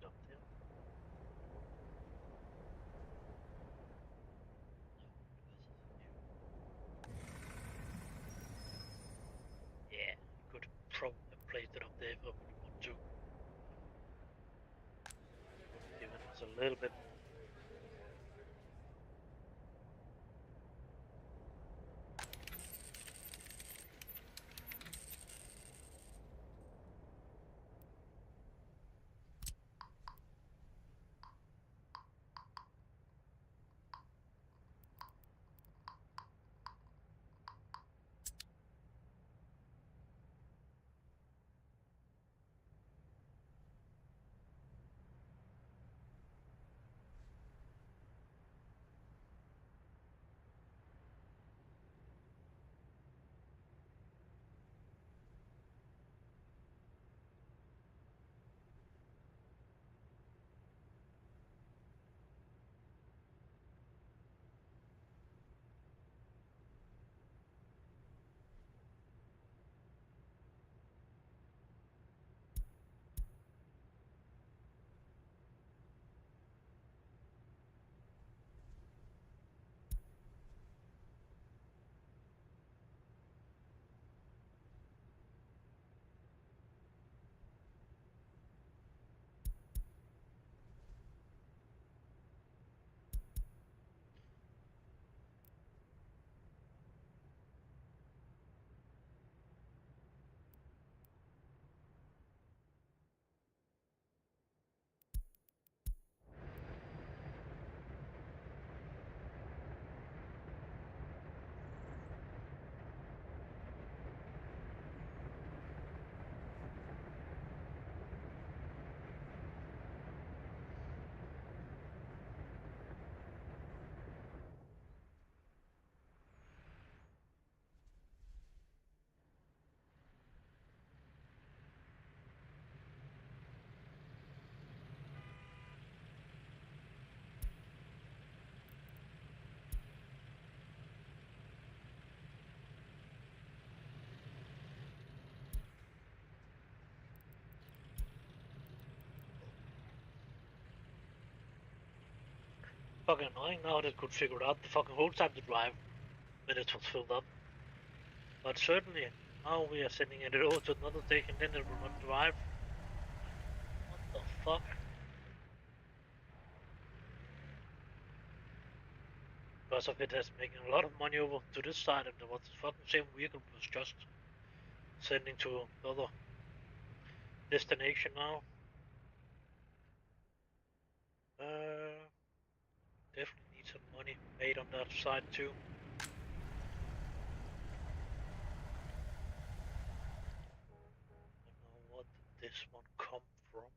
Stop there. Yeah, could probably have placed it up there if I would want to. Would have given us a little bit more. Fucking annoying now that could figure out the fucking whole time to drive when it was filled up. But certainly, now we are sending it over to another station, then it will not drive. What the fuck? Because of it has making a lot of money over to this side, and there was the fucking same vehicle was just sending to the other destination now. Definitely need some money made on that side too. I don't know what did this one come from.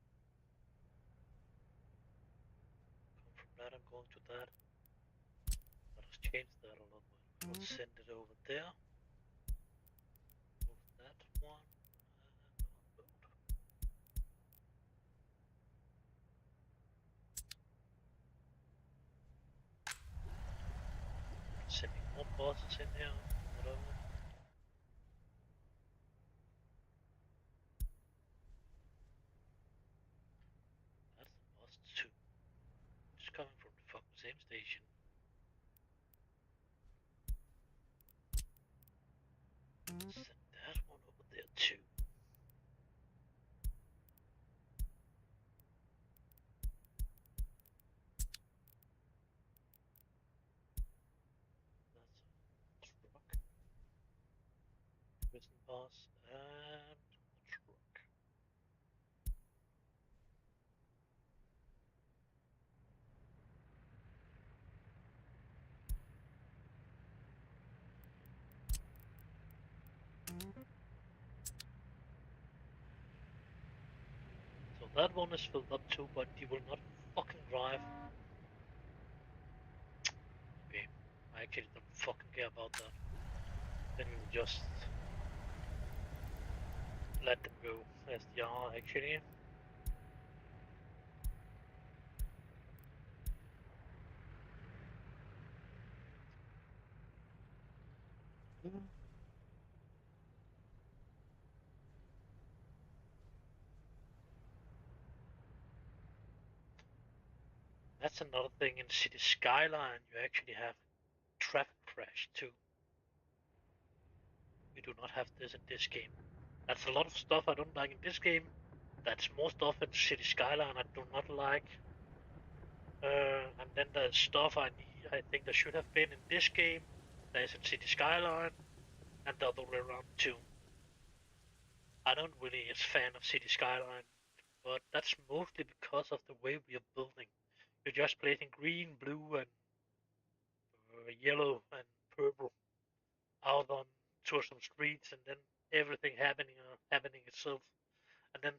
Come from that, I'm going to that. Let us change that a little bit. We'll send it over there. Move that one and upload. Sending more bosses in here, whatever. That's the boss too. It's coming from the fucking same station. Send that one over there too. That's a truck. Prison boss and a truck. So that one is filled up too, but he will not fucking drive. Okay, I actually don't fucking care about that. Then we will just let them go as they are actually. That's another thing in City Skyline, you actually have traffic crash too. You do not have this in this game. That's a lot of stuff I don't like in this game. That's more stuff in City Skyline I do not like. And then there's stuff I think there should have been in this game. There's in City Skyline, and the other way around too. I don't really a fan of City Skyline, but that's mostly because of the way we are building. You're just placing green, blue, and yellow and purple out on to some streets, and then everything happening itself, and then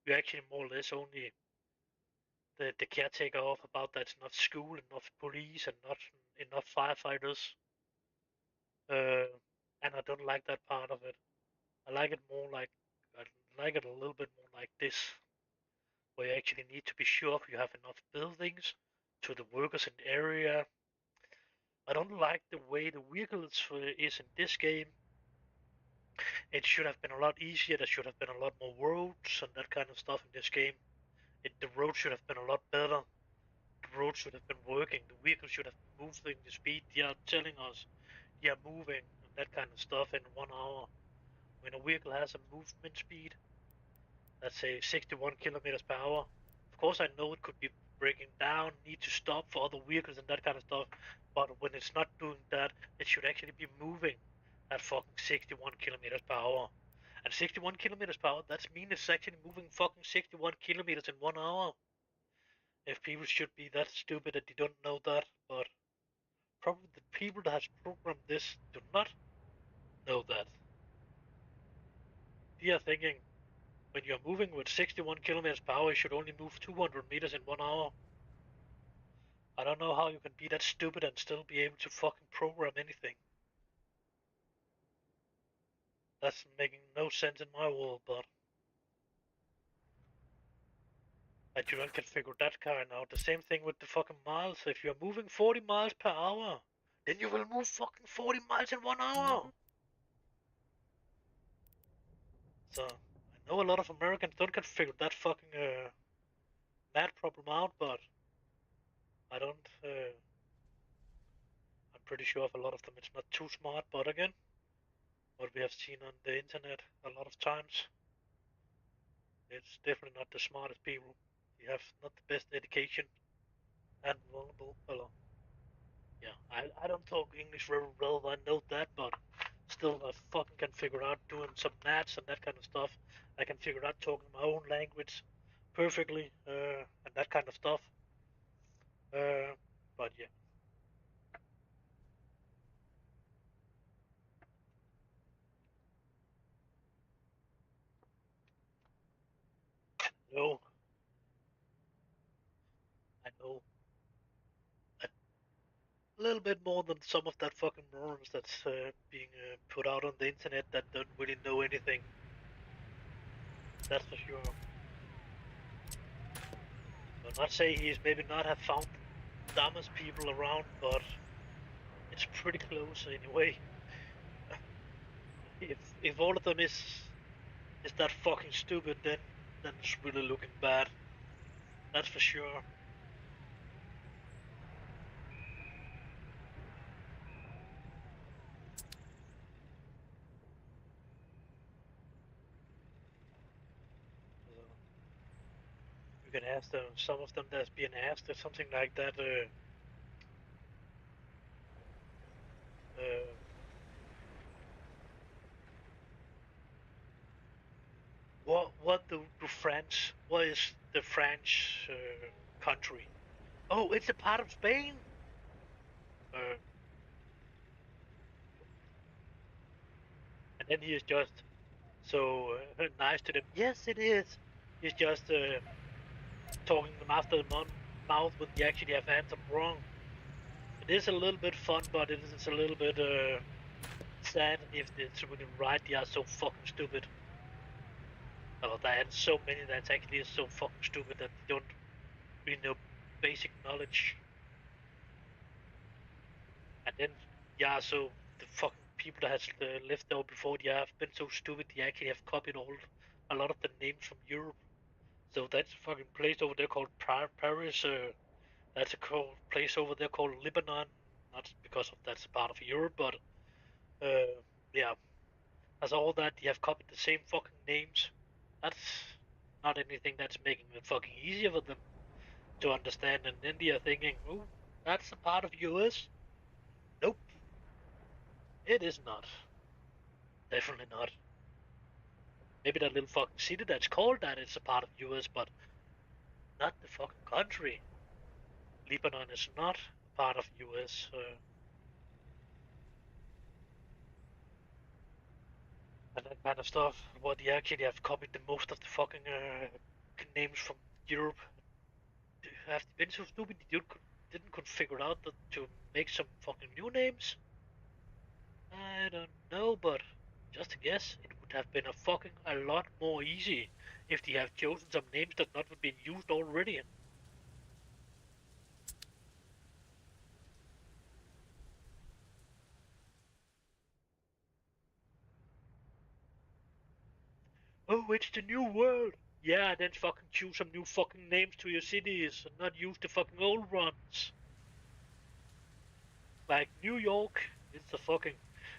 you actually more or less only the caretaker off about that's not school, enough police, and not enough firefighters. Uh, and I don't like that part of it. I like it more like I like it a little bit more like this, where you actually need to be sure if you have enough buildings to the workers in the area. I don't like the way the vehicles is in this game. It should have been a lot easier. There should have been a lot more roads and that kind of stuff in this game. The road should have been a lot better. The road should have been working. The vehicles should have been moving the speed they are telling us they are moving and that kind of stuff in 1 hour. When a vehicle has a movement speed, let's say 61 kilometers per hour, of course I know it could be breaking down, need to stop for other vehicles and that kind of stuff. But when it's not doing that, it should actually be moving at fucking 61 kilometers per hour. And 61 kilometers per hour, that means it's actually moving fucking 61 kilometers in 1 hour. If people should be that stupid that they don't know that, but probably the people that has programmed this do not know that. They are thinking when you're moving with 61 kilometers per hour, you should only move 200 meters in 1 hour. I don't know how you can be that stupid and still be able to fucking program anything. That's making no sense in my world, but I do not can figure that kind out. The same thing with the fucking miles. If you're moving 40 miles per hour, then you will move fucking 40 miles in 1 hour. So I know a lot of Americans don't can figure that fucking mad problem out, but I don't. I'm pretty sure of a lot of them it's not too smart. But again, what we have seen on the internet a lot of times, it's definitely not the smartest people. You have not the best education and vulnerable. Well, yeah, I don't talk English very well. I know that, but Still, I fucking can figure out doing some nats and that kind of stuff. I can figure out talking my own language perfectly, and that kind of stuff. But yeah, no, I know a little bit more than some of that fucking morons that's being put out on the internet that don't really know anything. That's for sure. I'll not say he's maybe not have found the dumbest people around, but it's pretty close anyway. If all of them is that fucking stupid, then it's really looking bad. That's for sure. You can ask them, some of them that's being asked or something like that. Uh, what the French? What is the French country? Oh, it's a part of Spain. Uh, and then he is just so nice to them. Yes, it is. He's just talking them after the mouth when they actually have answered wrong. It is a little bit fun, but it is a little bit sad if it's really right. They are so fucking stupid. Oh, there are so many that's actually so fucking stupid that they don't really know basic knowledge. And then, yeah, so the fucking people that has lived there before, they have been so stupid they actually have copied a lot of the names from Europe. So that's a fucking place over there called Paris. That's a cool place over there called Lebanon. Not because of that's a part of Europe, but uh, yeah, as all that they have copied the same fucking names. That's not anything that's making it fucking easier for them to understand. And then they are thinking, oh, that's a part of US. Nope, it is not. Definitely not. Maybe that little fucking city that's called that is a part of US, but not the fucking country. Lebanon is not a part of US. And that kind of stuff. What they actually have copied the most of the fucking names from Europe. Have they been so stupid they didn't could figure out that to make some fucking new names? I don't know, but just a guess, it would have been a lot more easy if they have chosen some names that not have been used already. Oh, it's the new world. Yeah, then fucking choose some new fucking names to your cities and not use the fucking old ones. Like New York, it's the fucking.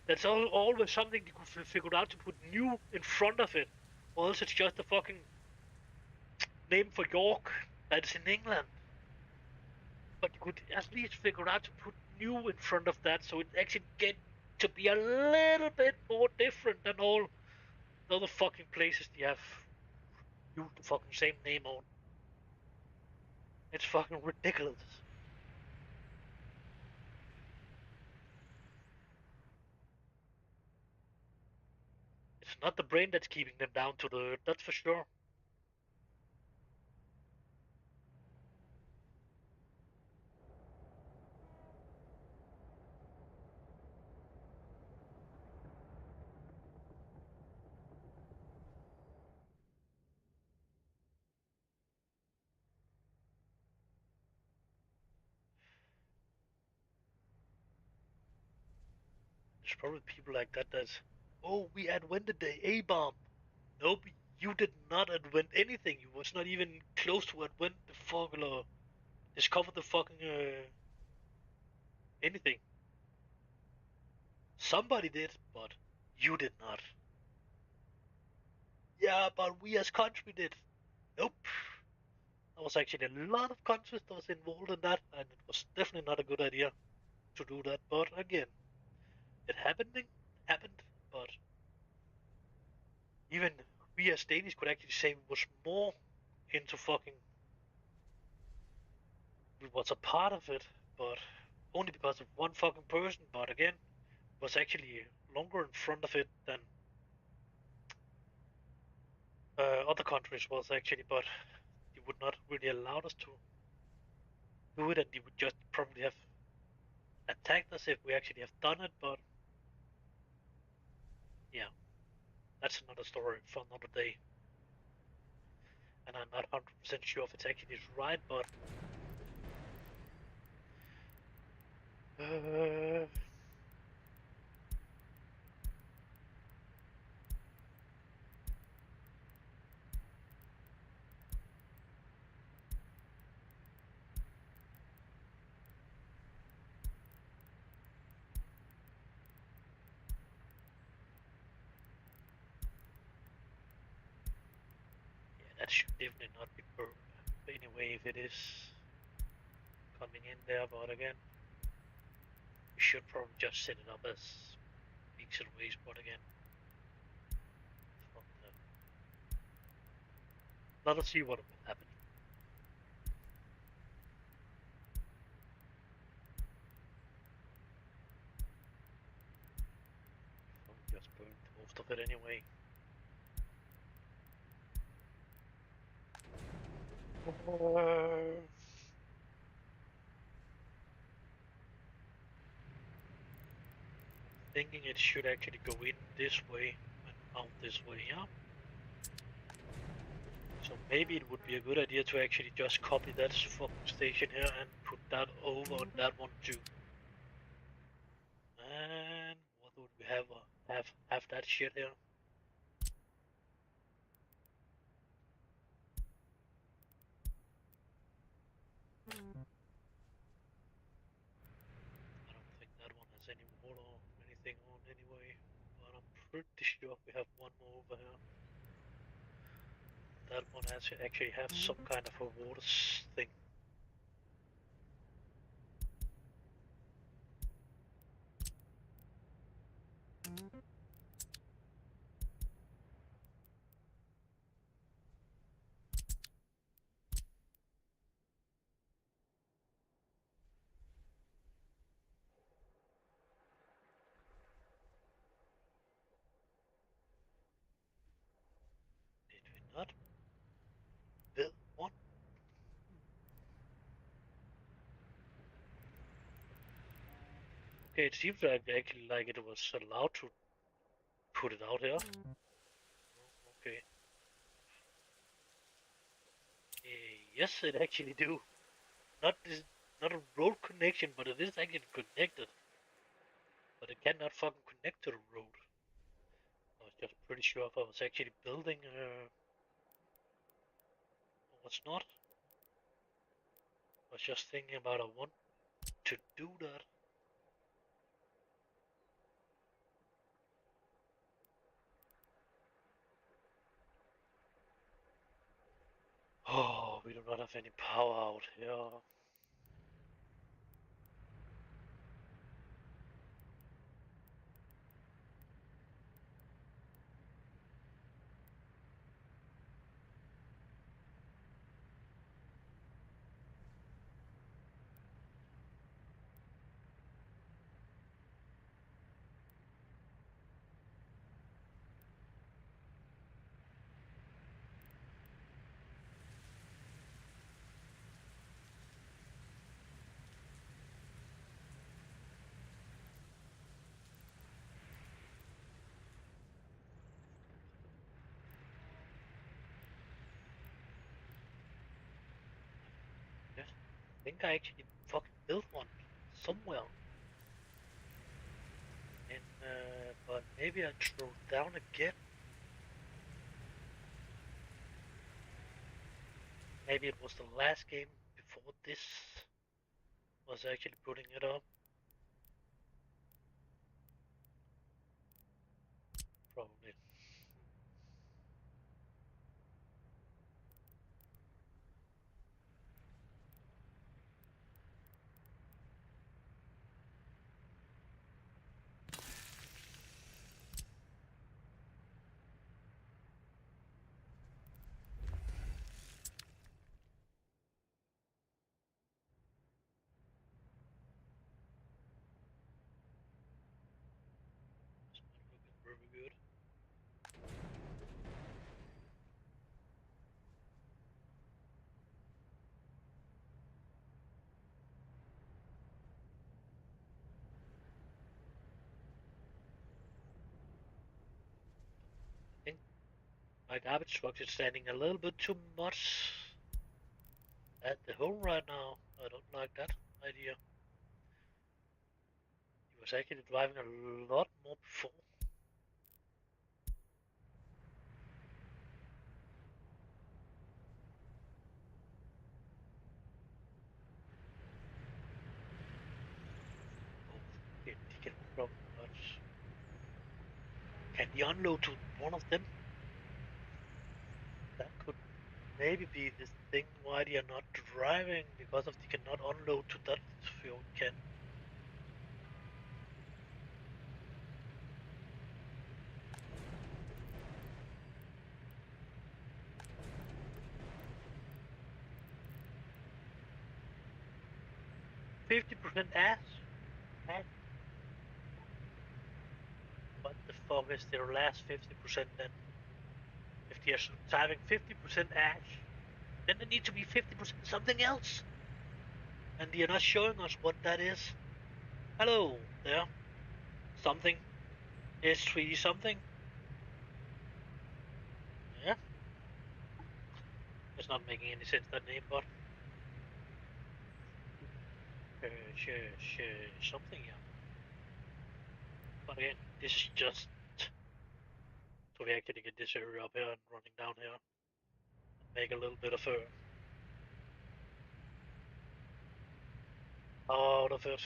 That's always something you could figure out to put new in front of it. Or else it's just a fucking name for York that's in England. But you could at least figure out to put new in front of that so it actually get to be a little bit more different than all the other fucking places you have used the fucking same name on. It's fucking ridiculous. It's not the brain that's keeping them down to the earth, that's for sure. There's probably people like that that's, oh, we invented the A bomb. Nope, you did not invent anything. You was not even close to invent the fucking discover the fucking anything. Somebody did, but you did not. Yeah, but we as country did. Nope. There was actually a lot of countries that was involved in that, and it was definitely not a good idea to do that. But again, it happened. but even we as Danish could actually say we was more into fucking. We was a part of it, but only because of one fucking person. But again, was actually longer in front of it than other countries was actually. But they would not really allow us to do it, and they would just probably have attacked us if we actually have done it. But yeah, that's another story for another day. And I'm not 100% sure if it's actually right, but uh, yeah, that should definitely not be burned. Anyway, if it is coming in there, but again, we should probably just set it up as exit ways, but again, let us see what will happen. I'll just burn most of it anyway. Thinking it should actually go in this way and out this way, yeah? So maybe it would be a good idea to actually just copy that fucking station here and put that over on that one too. And what would we have? Have that shit here. I don't think that one has any water or anything on anyway, but I'm pretty sure we have one more over here. That one has to actually have some kind of a water thing. Did we not build one? Okay, it seems like actually like it was allowed to put it out here. Okay. Yes, it actually do. Not this, not a road connection, but it is actually connected. But it cannot fucking connect to the road. I was just pretty sure if I was actually building, or was not. I was just thinking about I want to do that. Oh, we do not have any power out here. Yes, I think I actually fucking built one somewhere. And, but maybe I throw down again. Maybe it was the last game before this was actually putting it up. Probably. My garbage truck is standing a little bit too much at the home right now. I don't like that idea. He was actually driving a lot more before. Oh, shit, he can unload much. Can he unload to one of them? That could maybe be this thing why they are not driving, because of they cannot unload to that fuel can. $50% ass? Ass? What the fuck is their last 50% then? If they are driving 50% ash, then they need to be 50% something else. And they are not showing us what that is. Hello there. Something. S3 something. Yeah. It's not making any sense, that name, but something, yeah. But again, this is just so we actually get this area up here and running down here. Make a little bit of a out of it.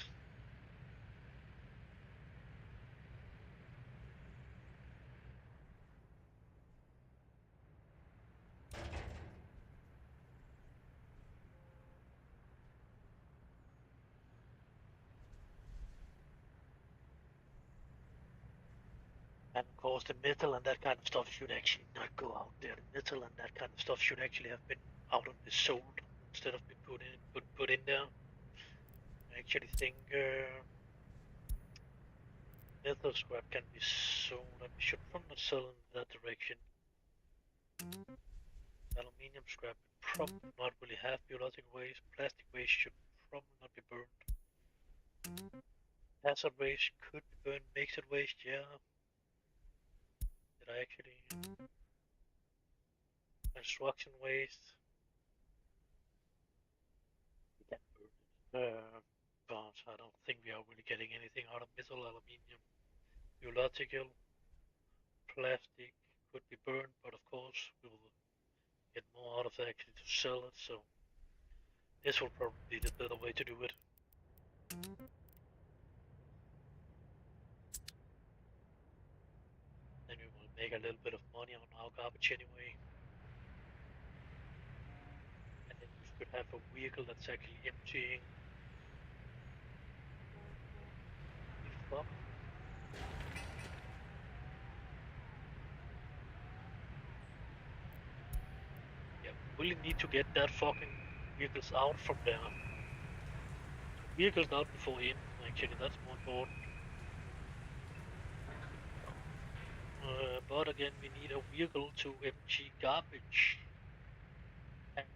And of course, the metal and that kind of stuff should actually not go out there. The metal and that kind of stuff should actually have been out on the sold instead of being put in there. I actually think metal scrap can be sold, and we should probably not sell in that direction. Aluminium scrap would probably not really have biological waste. Plastic waste should probably not be burned. Hazard waste could be burned. Mixed waste, yeah. Did I actually? Construction waste. We can burn it. But I don't think we are really getting anything out of metal, aluminium. Biological, plastic could be burned, but of course we will get more out of it actually to sell it, so this will probably be the better way to do it. Then we will make a little bit of money on our garbage anyway. And then we should have a vehicle that's actually emptying. Fuck. Yeah, we really need to get that fucking vehicles out from there. Vehicles out before in, actually, that's more important. But again, we need a vehicle to empty garbage. And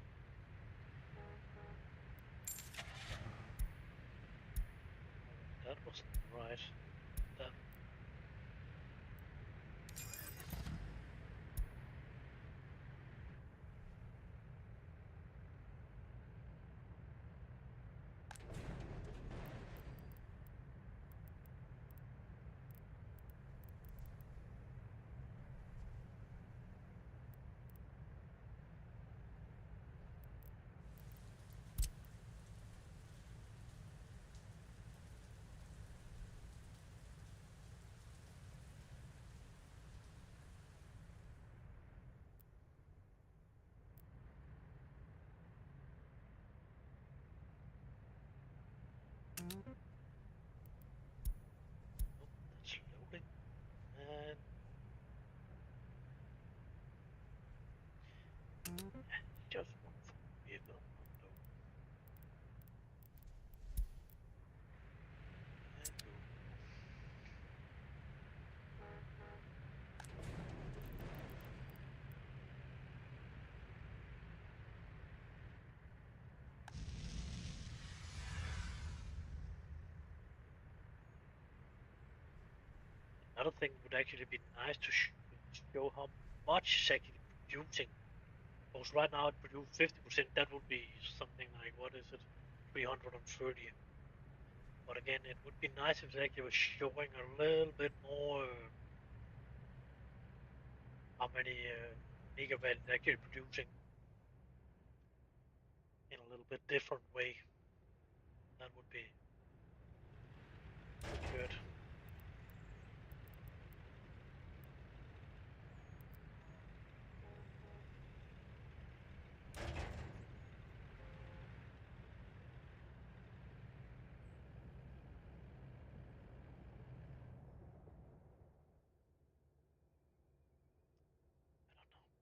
that wasn't right. That oh, that's loading. And just one fucking vehicle. No. And go. Another thing would actually be nice to show how much it's actually producing. Because right now it produces 50%, that would be something like, what is it, 330. But again, it would be nice if it actually was showing a little bit more how many megawatt it's actually producing in a little bit different way. That would be good. I don't know.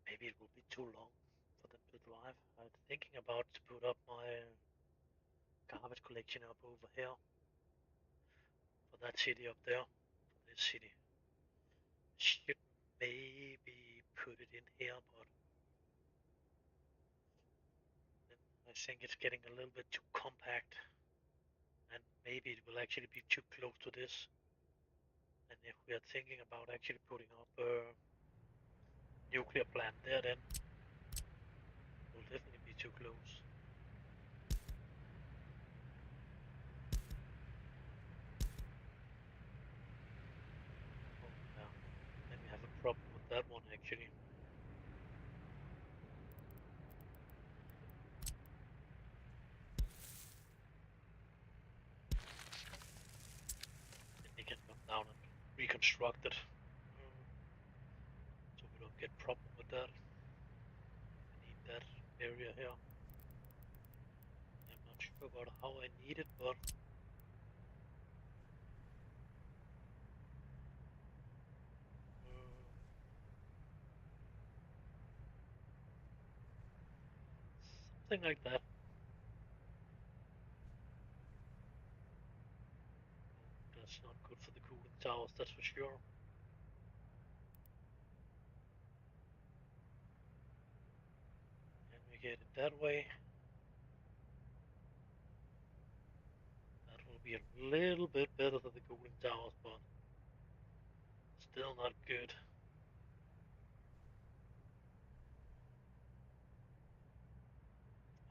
Maybe it will be too long for them to drive. I'm thinking about to put up my garbage collection up over here for that city up there. For this city, should maybe put it in here, but then I think it's getting a little bit too compact, and maybe it will actually be too close to this. And if we are thinking about actually putting up a nuclear plant there, then it will definitely be too close. Oh, yeah. Then we have a problem with that one actually. Then we can come down and reconstruct it. Mm, so we don't get problem with that. I need that area here. I'm not sure about how I need it, but mm, something like that. That's not good for the cooling towers, that's for sure. And we get it that way. That will be a little bit better than the cooling towers, but still not good.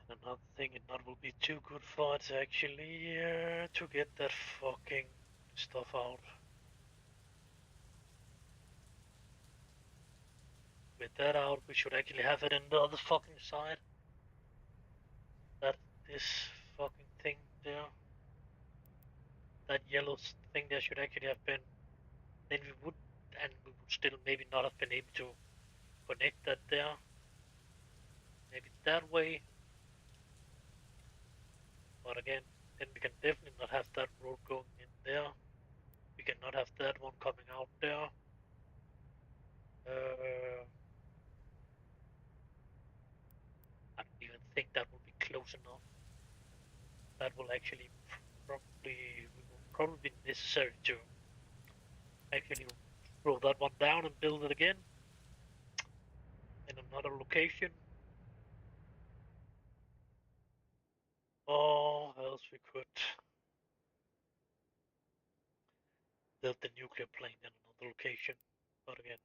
And another thing it not will be too good for it's actually to get that fucking stuff out. With that out, we should actually have it in the other fucking side. That this fucking thing there, that yellow thing there should actually have been. Then we would, and we would still maybe not have been able to connect that there. Maybe that way. But again, then we can definitely not have that road going in there. We cannot have that one coming out there. Uh, I don't even think that will be close enough. That will actually probably be necessary to actually throw that one down and build it again in another location. Or else we could build the nuclear plant in another location. But again,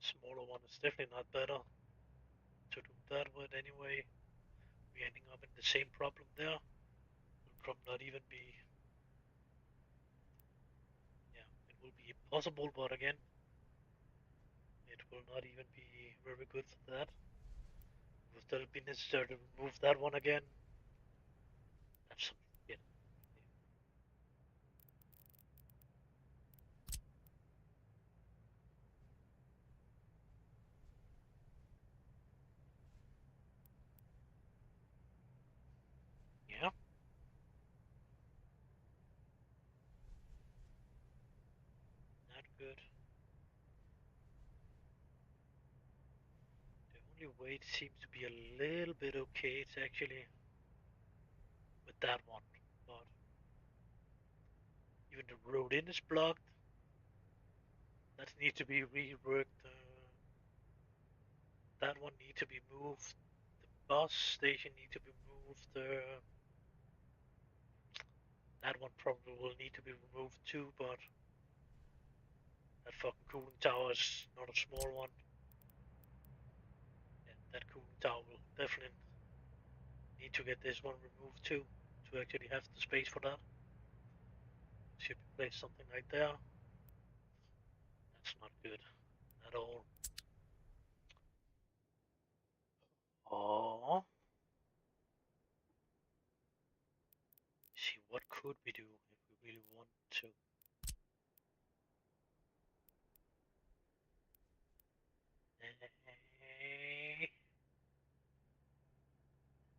smaller one is definitely not better to do that with anyway. We're ending up in the same problem there. Will probably not even be, yeah, it will be impossible, but again, it will not even be very good for that. It will still be necessary to remove that one again. That's some shit. Yeah, not good. The only way it seems to be a little bit okay is actually with that one. But even the road in is blocked. That needs to be reworked. That one needs to be moved. The bus station needs to be moved. one probably will need to be removed too, but that fucking cooling tower is not a small one. And that cooling tower will definitely need to get this one removed too, to actually have the space for that. Should be placed something right there. That's not good at all. Oh. See, what could we do if we really want to?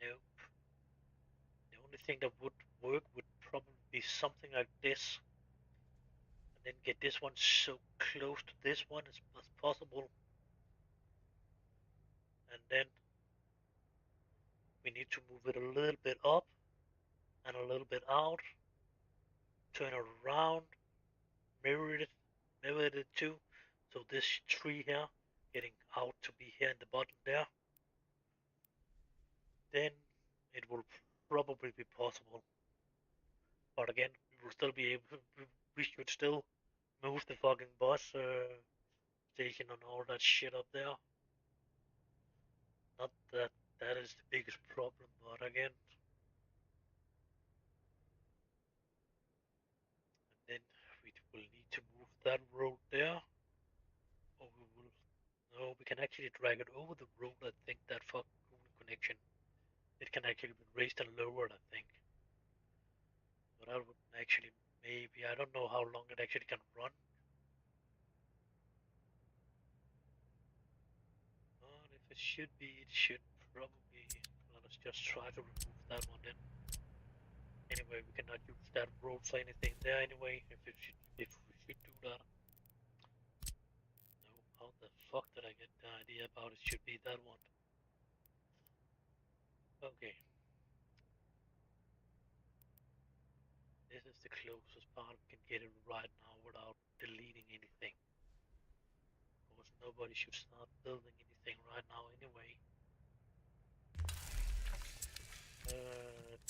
Nope. The only thing that would work would probably be something like this. And then get this one so close to this one as possible. And then we need to move it a little bit up and a little bit out. Turn it around. Mirror it too. So this tree here getting out to be here in the bottom there. Then it will probably be possible. But again, we will still be able. We should still move the fucking bus station and all that shit up there. Not that that is the biggest problem, but again, and then we will need to move that road there, or we will. No, we can actually drag it over the road. I think that fucking cooling connection. It can actually be raised and lowered. I think, but I would actually maybe I don't know how long it actually can run. But if it should be, it should probably. Let us just try to remove that one then. Anyway, we cannot use that road for anything there anyway. If we should do that. No, how the fuck did I get the idea about it should be that one? Okay. This is the closest part we can get it right now without deleting anything. Of course, nobody should start building anything right now anyway.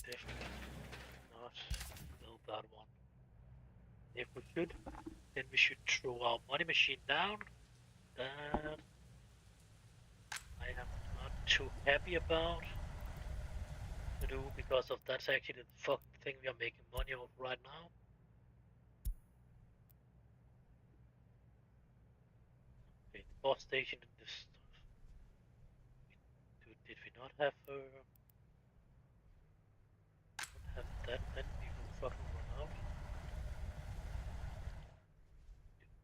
Definitely not build that one. If we should, then we should throw our money machine down. That I am not too happy about to do because of that's actually the fucking thing we are making money off right now. Okay, the bus station in this. Did we not have have that? Then we will fucking run out.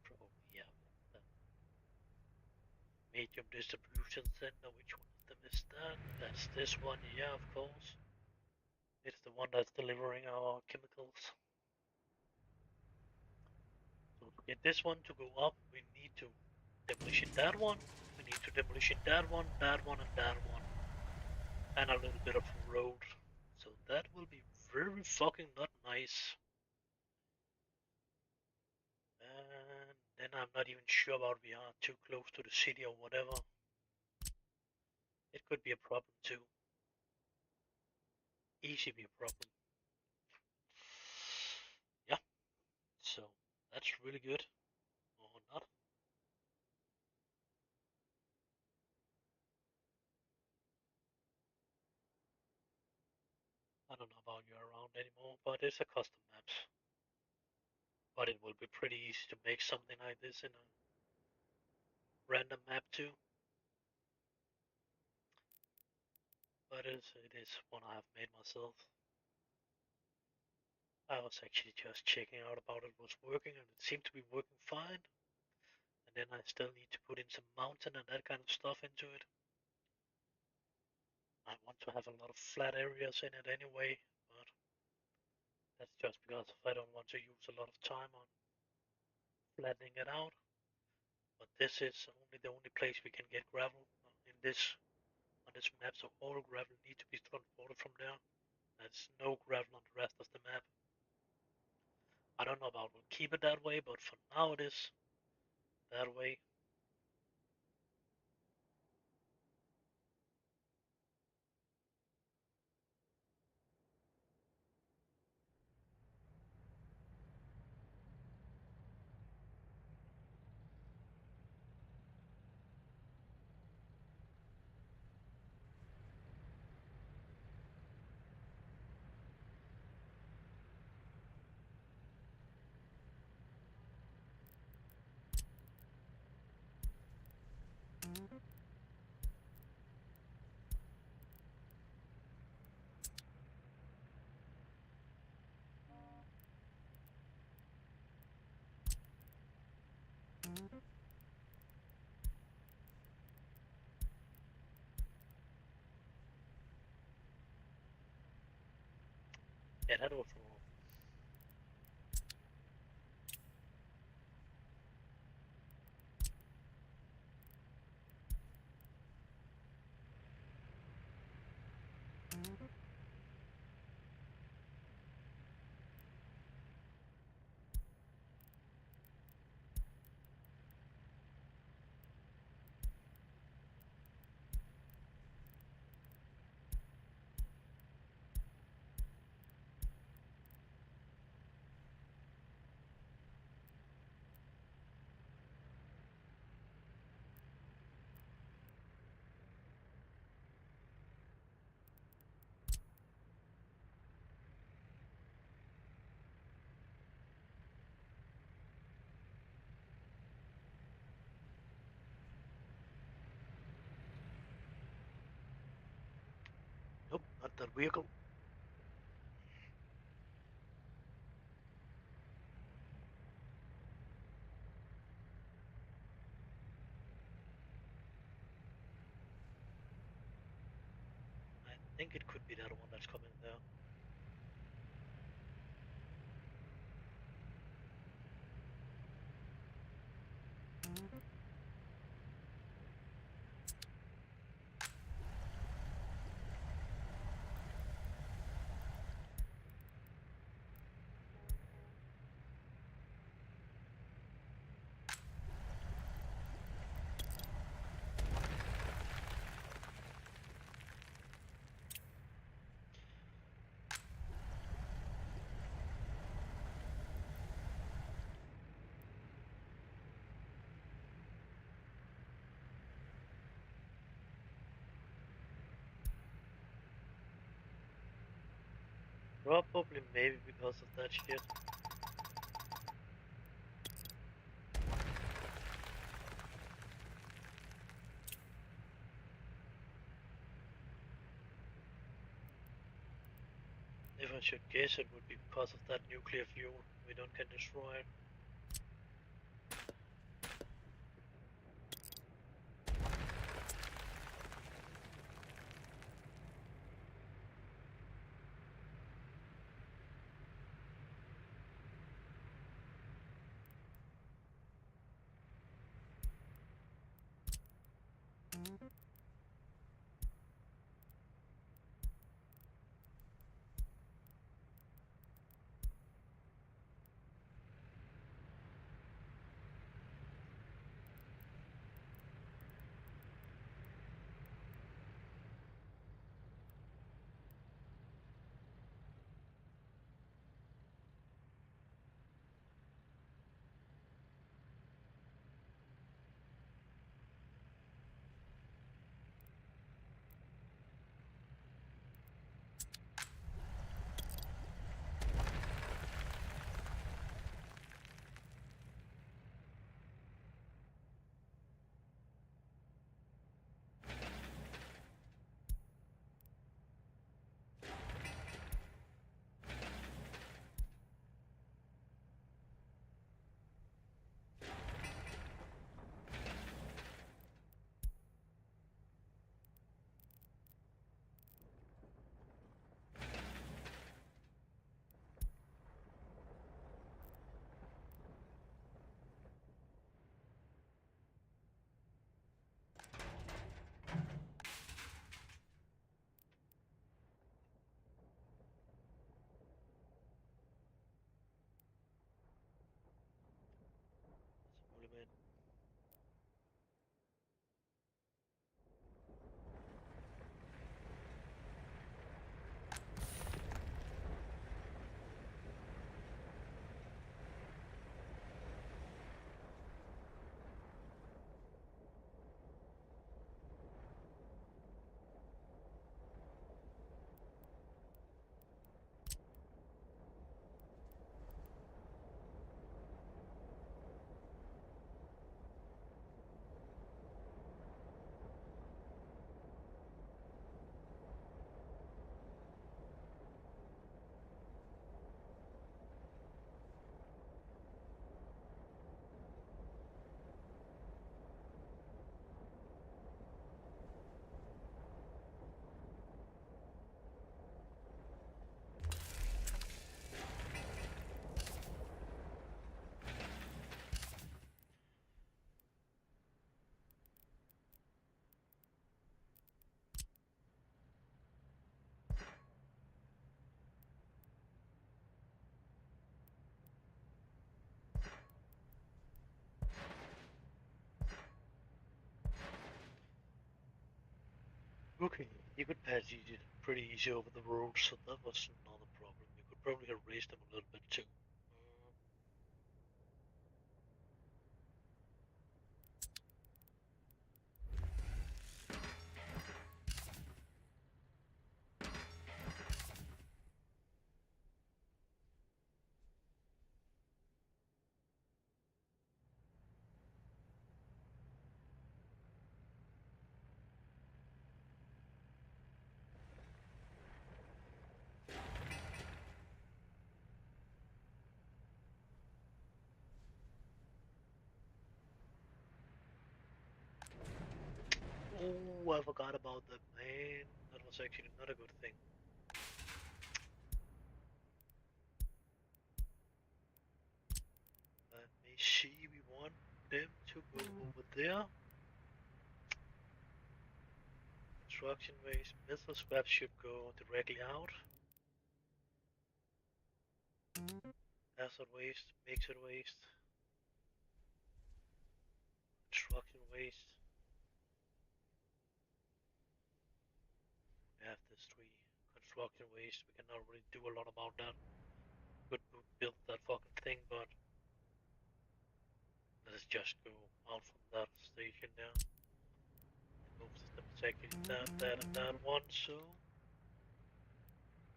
Probably yeah. That medium distribution center. Which one of them is that? That's this one. Yeah, of course. It's the one that's delivering our chemicals. So to get this one to go up, we need to demolish that one. We need to demolish that one, and that one, and a little bit of road. So that will be very fucking not nice. And then I'm not even sure about we are too close to the city or whatever. It could be a problem too. Easy be a problem. Yeah, so that's really good. Or not. I don't know about you around anymore, but it's a custom maps. But it will be pretty easy to make something like this in a random map too. But it is one I have made myself. I was actually just checking out about it was working and it seemed to be working fine. And then I still need to put in some mountain and that kind of stuff into it. I want to have a lot of flat areas in it anyway, but that's just because I don't want to use a lot of time on flattening it out. But this is only the only place we can get gravel in this on this map, so all gravel need to be transported from there. There's no gravel on the rest of the map. I don't know about we'll keep it that way, but for now it is that way. Ja, det var for... Nope, not that vehicle. I think it could be that one that's coming there. Probably maybe because of that shit. If I should guess, it would be because of that nuclear fuel. We don't can destroy it. Okay, you could pass easy, pretty easy over the road, so that was not a problem. You could probably have raised them a little bit too. Oh, I forgot about that, man. That was actually not a good thing. Let me see, we want them to go over there. Construction waste, missile scrap should go directly out. Acid waste, mixed waste, construction waste. We have this three. Construction waste, we cannot really do a lot about that. Could build that fucking thing, but let's just go out from that station now. Move the second that and that one, so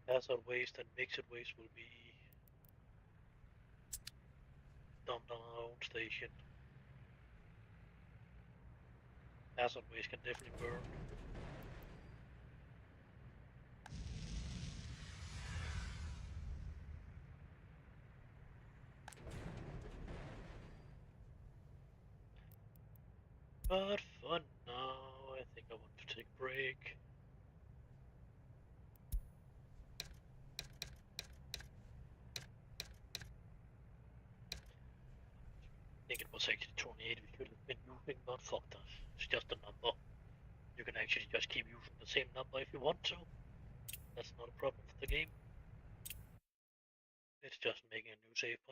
hazard waste and mixed waste will be dumped on our own station. Hazard waste can definitely burn. But for now, I think I want to take a break. I think it was actually 28 we should have been using, but fuck that. It's just a number. You can actually just keep using the same number if you want to. That's not a problem for the game. It's just making a new save point.